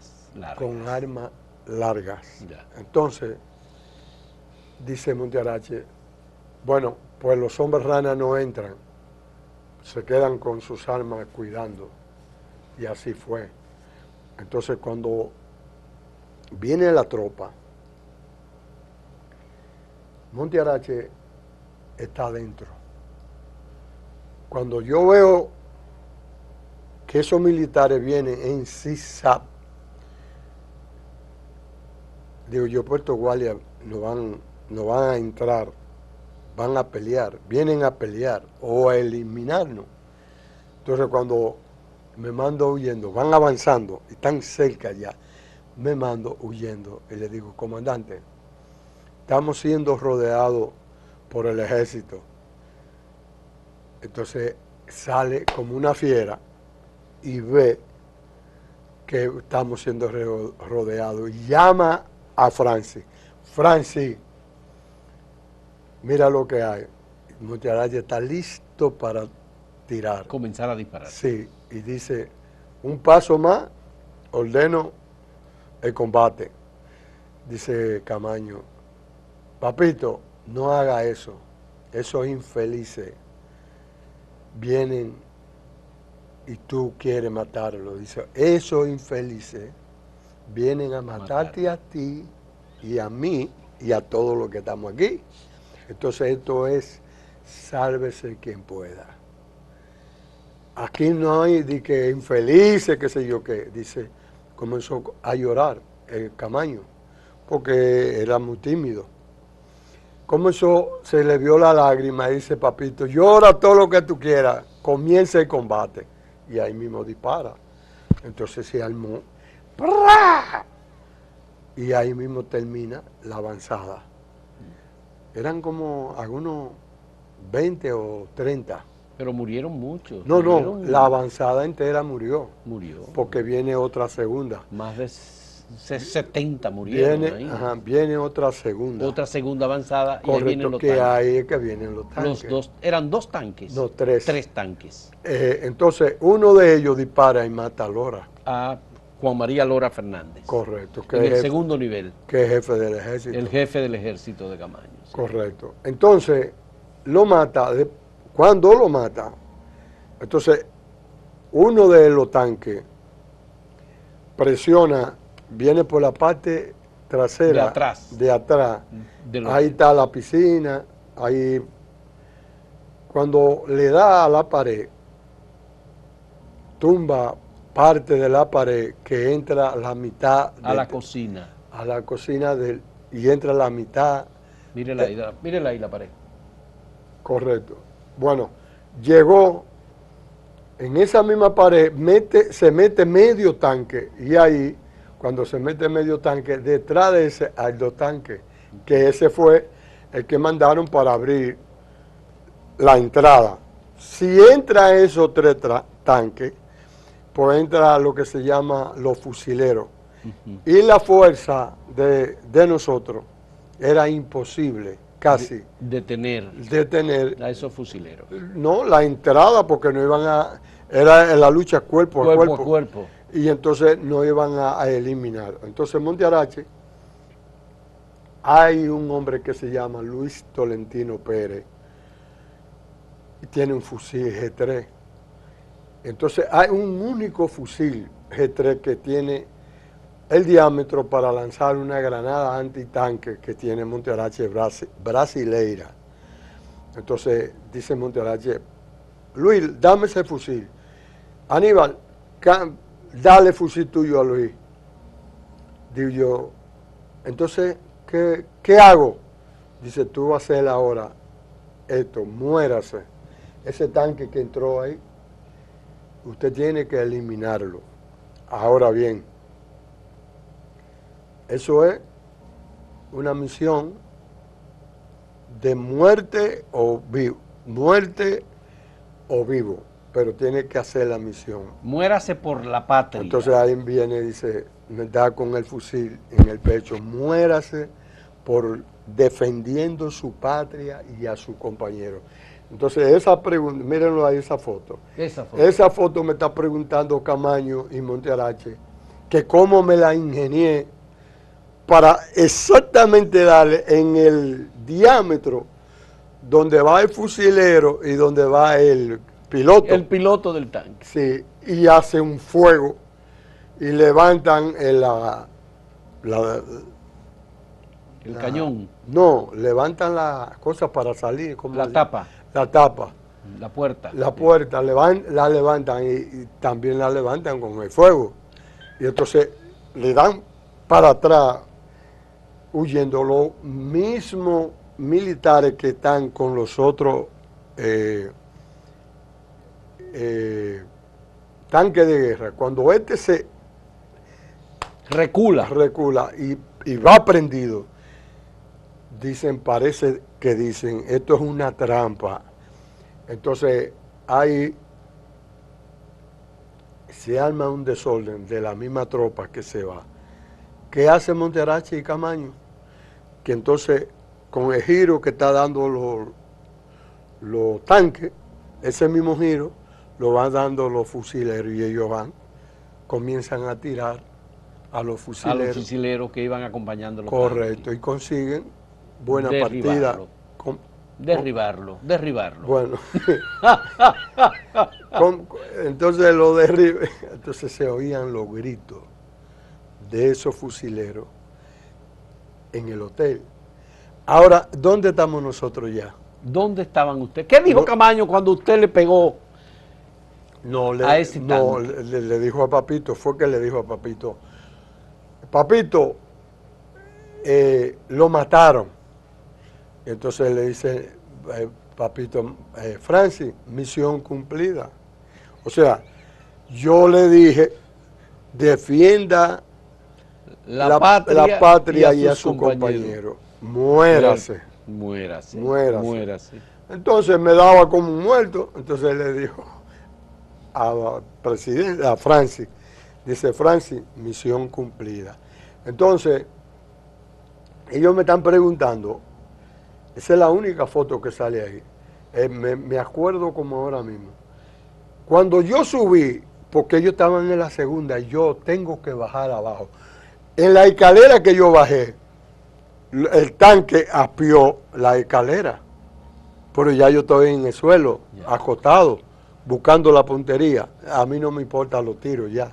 con armas largas. Ya. Entonces, dice Monte Arache, bueno, pues los hombres rana no entran, se quedan con sus armas cuidando. Y así fue. Entonces, cuando viene la tropa, Monte Arache está adentro. Cuando yo veo que esos militares vienen en zigzag, digo yo, Puerto Guardia no van a entrar, van a pelear, vienen a pelear o a eliminarnos. Entonces, cuando me mando huyendo, van avanzando, están cerca ya, me mando huyendo y le digo, comandante, estamos siendo rodeados por el ejército. Entonces sale como una fiera y ve que estamos siendo rodeados y llama a Francis. Francis, mira lo que hay. Monte Arache está listo para tirar.
Comenzar a disparar.
Sí, y dice, un paso más, ordeno el combate. Dice Camaño, papito, no haga eso. Esos infelices vienen y tú quieres matarlo. Dice, esos infelices vienen a matarte a ti y a mí y a todos los que estamos aquí. Entonces esto es, sálvese quien pueda. Aquí no hay de que infelices, qué sé yo qué. Dice, comenzó a llorar el Camaño, porque era muy tímido. Comenzó, se le vio la lágrima y dice, papito, llora todo lo que tú quieras, comienza el combate. Y ahí mismo dispara. Entonces se armó ¡prá! Y ahí mismo termina la avanzada. Eran como algunos 20 o 30.
Pero murieron muchos.
No,
murieron,
la avanzada entera murió.
Murió.
Porque viene otra segunda.
Más de 70 murieron ahí.
Viene otra segunda.
Otra segunda avanzada.
Correcto,
y ahí vienen los
que
tanques.
ahí es que vienen los tanques.
Eran 2 tanques.
No, 3.
3 tanques.
Entonces, uno de ellos dispara y mata a Lora.
A Juan María Lora Fernández.
Correcto.
En el segundo nivel.
Que es jefe del ejército.
El jefe del ejército de Camaño. Sí.
Correcto. Entonces, lo mata. Cuando lo mata, entonces, uno de los tanques presiona, viene por la parte trasera. De atrás. Ahí está la piscina. Ahí, cuando le da a la pared, tumba parte de la pared que entra la mitad
a la cocina.
A la cocina y entra la mitad.
Mírela ahí la pared.
Correcto. Bueno, llegó en esa misma pared, se mete medio tanque y ahí, cuando se mete medio tanque, detrás de ese hay 2 tanques, que ese fue el que mandaron para abrir la entrada. Si entra esos 3 tanques, pues entra lo que se llama los fusileros. Y la fuerza de nosotros era imposible, casi.
Detener a esos fusileros.
No, la entrada, porque no iban a... Era la lucha cuerpo a cuerpo. Y entonces no iban a eliminar. Entonces en Monte Arache hay un hombre que se llama Luis Tolentino Pérez y tiene un fusil G3. Entonces hay un único fusil G3 que tiene el diámetro para lanzar una granada antitanque que tiene Monte Arache brasileira. Entonces dice Monte Arache, Luis, dame ese fusil. Aníbal, dale el fusil tuyo a Luis. Digo yo, entonces, ¿qué hago? Dice, tú vas a hacer ahora esto, muérase. Ese tanque que entró ahí, usted tiene que eliminarlo. Ahora bien, eso es una misión de muerte o vivo, pero tiene que hacer la misión.
Muérase por la patria.
Entonces ahí viene y dice, me da con el fusil en el pecho, muérase por defendiendo su patria y a su compañero. Entonces esa pregunta, mírenlo ahí esa foto. Esa foto me está preguntando Camaño y Monte Arache, que cómo me la ingenié para exactamente darle en el diámetro donde va el fusilero y donde va el piloto.
El piloto del tanque.
Sí, y hace un fuego y levantan el
cañón.
No, levantan las cosas para salir.
Tapa.
La tapa.
La puerta.
La puerta, la levantan y también la levantan con el fuego. Y entonces le dan para atrás, huyendo los mismos militares que están con los otros tanques de guerra. Cuando este se recula y va prendido, parece que dicen, esto es una trampa. Entonces ahí se arma un desorden de la misma tropa que se va. ¿Qué hace Monte Arache y Camaño? Que entonces, con el giro que está dando los tanques, ese mismo giro lo van dando los fusileros y ellos comienzan a tirar a los fusileros.
A los fusileros que iban acompañando los
Correcto,
tanques.
y consiguen buena partida.
Derribarlo.
Bueno, entonces lo derribe. Entonces se oían los gritos de esos fusileros en el hotel. Ahora, ¿dónde estamos nosotros ya?
¿Dónde estaban ustedes? ¿Qué dijo Camaño cuando usted le pegó a ese tanque?
No, le dijo a Papito, fue que le dijo a Papito, Papito, lo mataron. Entonces le dice, Papito, Francis, misión cumplida. O sea, yo le dije defienda
la patria
y a su compañero. Muérase.
Muérase.
Muérase.
Muérase.
Entonces me daba como un muerto. Entonces le dijo a presidente, a Francis, dice: Francis, misión cumplida. Entonces, ellos me están preguntando, esa es la única foto que sale ahí. Me acuerdo como ahora mismo. Cuando yo subí, porque ellos estaban en la segunda, yo tengo que bajar abajo. En la escalera que yo bajé, el tanque apió la escalera. Pero ya yo estoy en el suelo, acostado, buscando la puntería. A mí no me importan los tiros ya.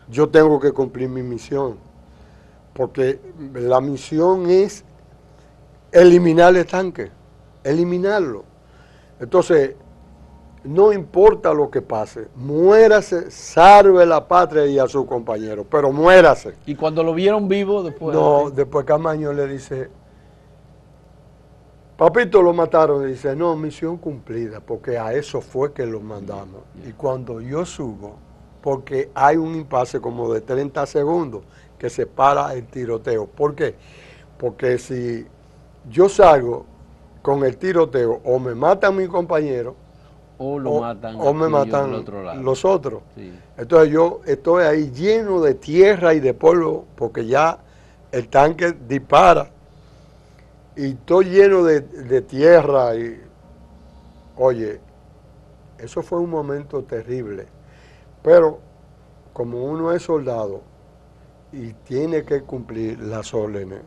Yo tengo que cumplir mi misión. Porque la misión es eliminar el tanque, eliminarlo. Entonces, no importa lo que pase, muérase, salve la patria y a su compañero, pero muérase.
¿Y cuando lo vieron vivo después?
No, después Camaño le dice: papito, lo mataron. Y dice: no, misión cumplida, porque a eso fue que lo mandamos. Y cuando yo subo, porque hay un impasse como de 30 segundos que separa el tiroteo. ¿Por qué? Porque si yo salgo con el tiroteo, o me matan mis compañeros,
o
me matan
del otro lado.
Los otros.
Sí.
Entonces yo estoy ahí lleno de tierra y de polvo, porque ya el tanque dispara. Y estoy lleno de tierra. Y, oye, eso fue un momento terrible. Pero como uno es soldado y tiene que cumplir las órdenes,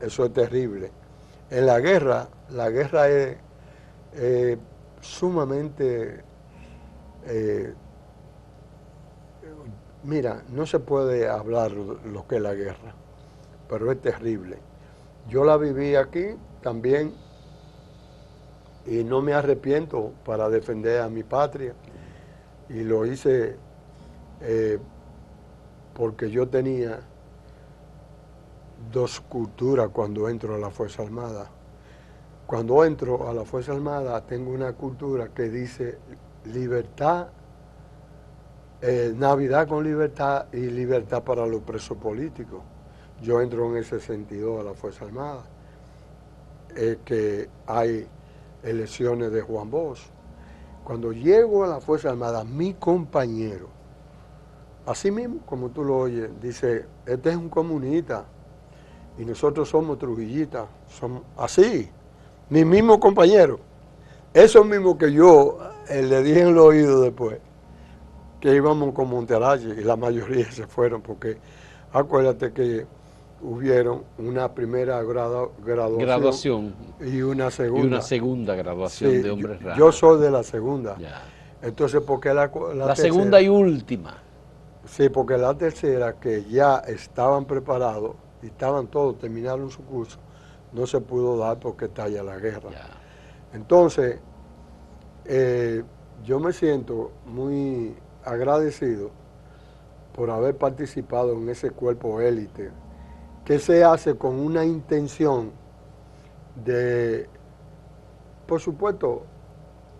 eso es terrible. En la guerra es sumamente... mira, no se puede hablar lo que es la guerra, pero es terrible. Yo la viví aquí también y no me arrepiento para defender a mi patria. Y lo hice porque yo tenía dos culturas cuando entro a la Fuerza Armada. Cuando entro a la Fuerza Armada tengo una cultura que dice libertad, Navidad con libertad y libertad para los presos políticos. Yo entro en ese sentido a la Fuerza Armada. Que hay elecciones de Juan Bosch. Cuando llego a la Fuerza Armada, mi compañero, así mismo como tú lo oyes, dice: este es un comunista y nosotros somos trujillistas. Somos así, mi mismo compañero. Eso mismo que yo le dije en el oído después, que íbamos con Monterrey y la mayoría se fueron, porque acuérdate que hubieron una primera graduación y una segunda.
Y una segunda graduación, sí, de hombres raros.
Yo soy de la segunda. Ya. Entonces, ¿por qué la tercera?
Segunda y última.
Sí, porque la tercera, que ya estaban preparados y estaban todos, terminaron su curso, no se pudo dar porque estalla la guerra. Ya. Entonces, yo me siento muy agradecido por haber participado en ese cuerpo élite, que se hace con una intención de, por supuesto,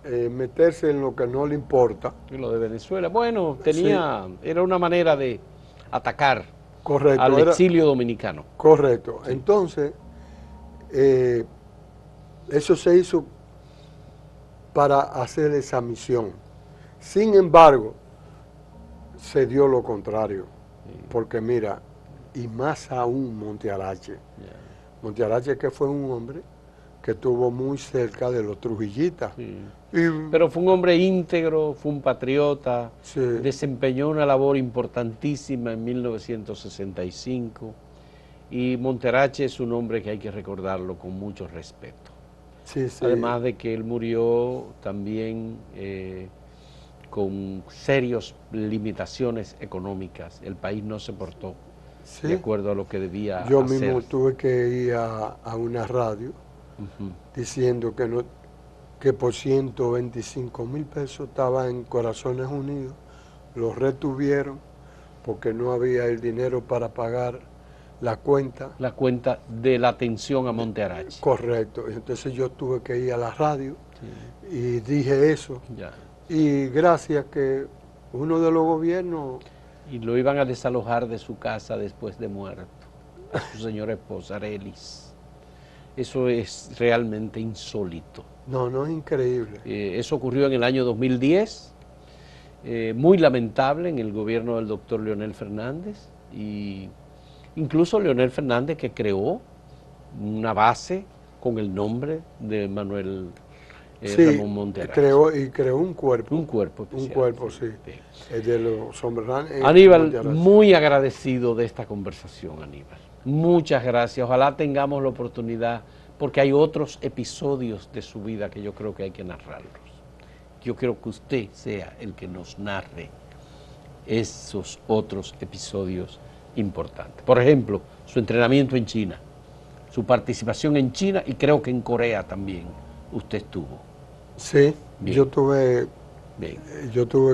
meterse en lo que no le importa.
Y lo de Venezuela, bueno, tenía, sí, era una manera de atacar,
correcto,
al exilio dominicano.
Correcto. Sí. Entonces, eso se hizo para hacer esa misión. Sin embargo, se dio lo contrario, sí, porque mira, y más aún Montearache. Montearache, que fue un hombre que estuvo muy cerca de los trujillistas.
Sí. Pero fue un hombre íntegro, fue un patriota, sí, desempeñó una labor importantísima en 1965, y Montearache es un hombre que hay que recordarlo con mucho respeto.
Sí, sí.
Además de que él murió también con serias limitaciones económicas. El país no se portó, sí, de acuerdo a lo que debía
Yo
hacer.
Mismo tuve que ir a una radio diciendo que, no, que por 125,000 pesos estaba en Corazones Unidos, los retuvieron porque no había el dinero para pagar la cuenta.
La cuenta de la atención a Montearache.
Correcto. Entonces yo tuve que ir a la radio, sí, y dije eso.
Ya.
Y gracias que uno de los gobiernos
Y lo iban a desalojar de su casa después de muerto, a su señora esposa, Arelis. Eso es realmente insólito.
No, no es increíble.
Eso ocurrió en el año 2010, muy lamentable en el gobierno del doctor Leonel Fernández, y incluso Leonel Fernández, que creó una base con el nombre de Manuel Ramón Monte Arazo.
Creó un cuerpo.
Un cuerpo especial.
Un cuerpo, sí. Es de los hombres ranas.
Aníbal, muy agradecido de esta conversación, Aníbal. Muchas gracias. Ojalá tengamos la oportunidad, porque hay otros episodios de su vida que yo creo que hay que narrarlos. Yo quiero que usted sea el que nos narre esos otros episodios importantes. Por ejemplo, su entrenamiento en China, su participación en China y creo que en Corea también usted estuvo.
Sí,
Bien.
yo tuve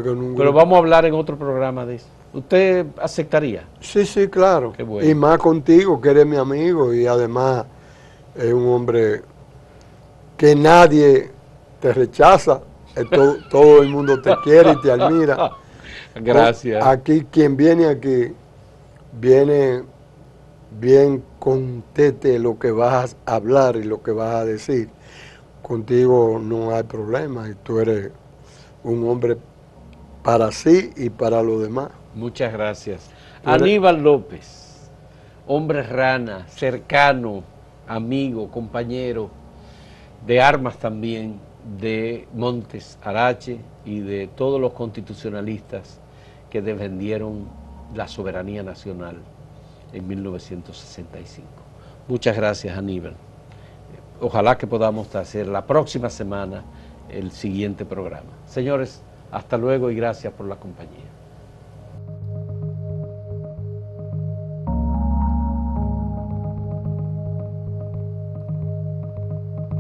con un grupo.
Pero vamos a hablar en otro programa de eso. ¿Usted aceptaría?
Sí, sí, claro.
Qué bueno.
Y más contigo, que eres mi amigo y además es un hombre que nadie te rechaza. Todo el mundo te quiere y te admira.
Gracias.
Aquí, quien viene aquí, viene bien contete lo que vas a hablar y lo que vas a decir. Contigo no hay problema y tú eres un hombre para sí y para los demás.
Muchas gracias. Aníbal López, hombre rana, cercano, amigo, compañero de armas también, de Montes Arache y de todos los constitucionalistas que defendieron la soberanía nacional en 1965. Muchas gracias, Aníbal. Ojalá que podamos hacer la próxima semana el siguiente programa. Señores, hasta luego y gracias por la compañía.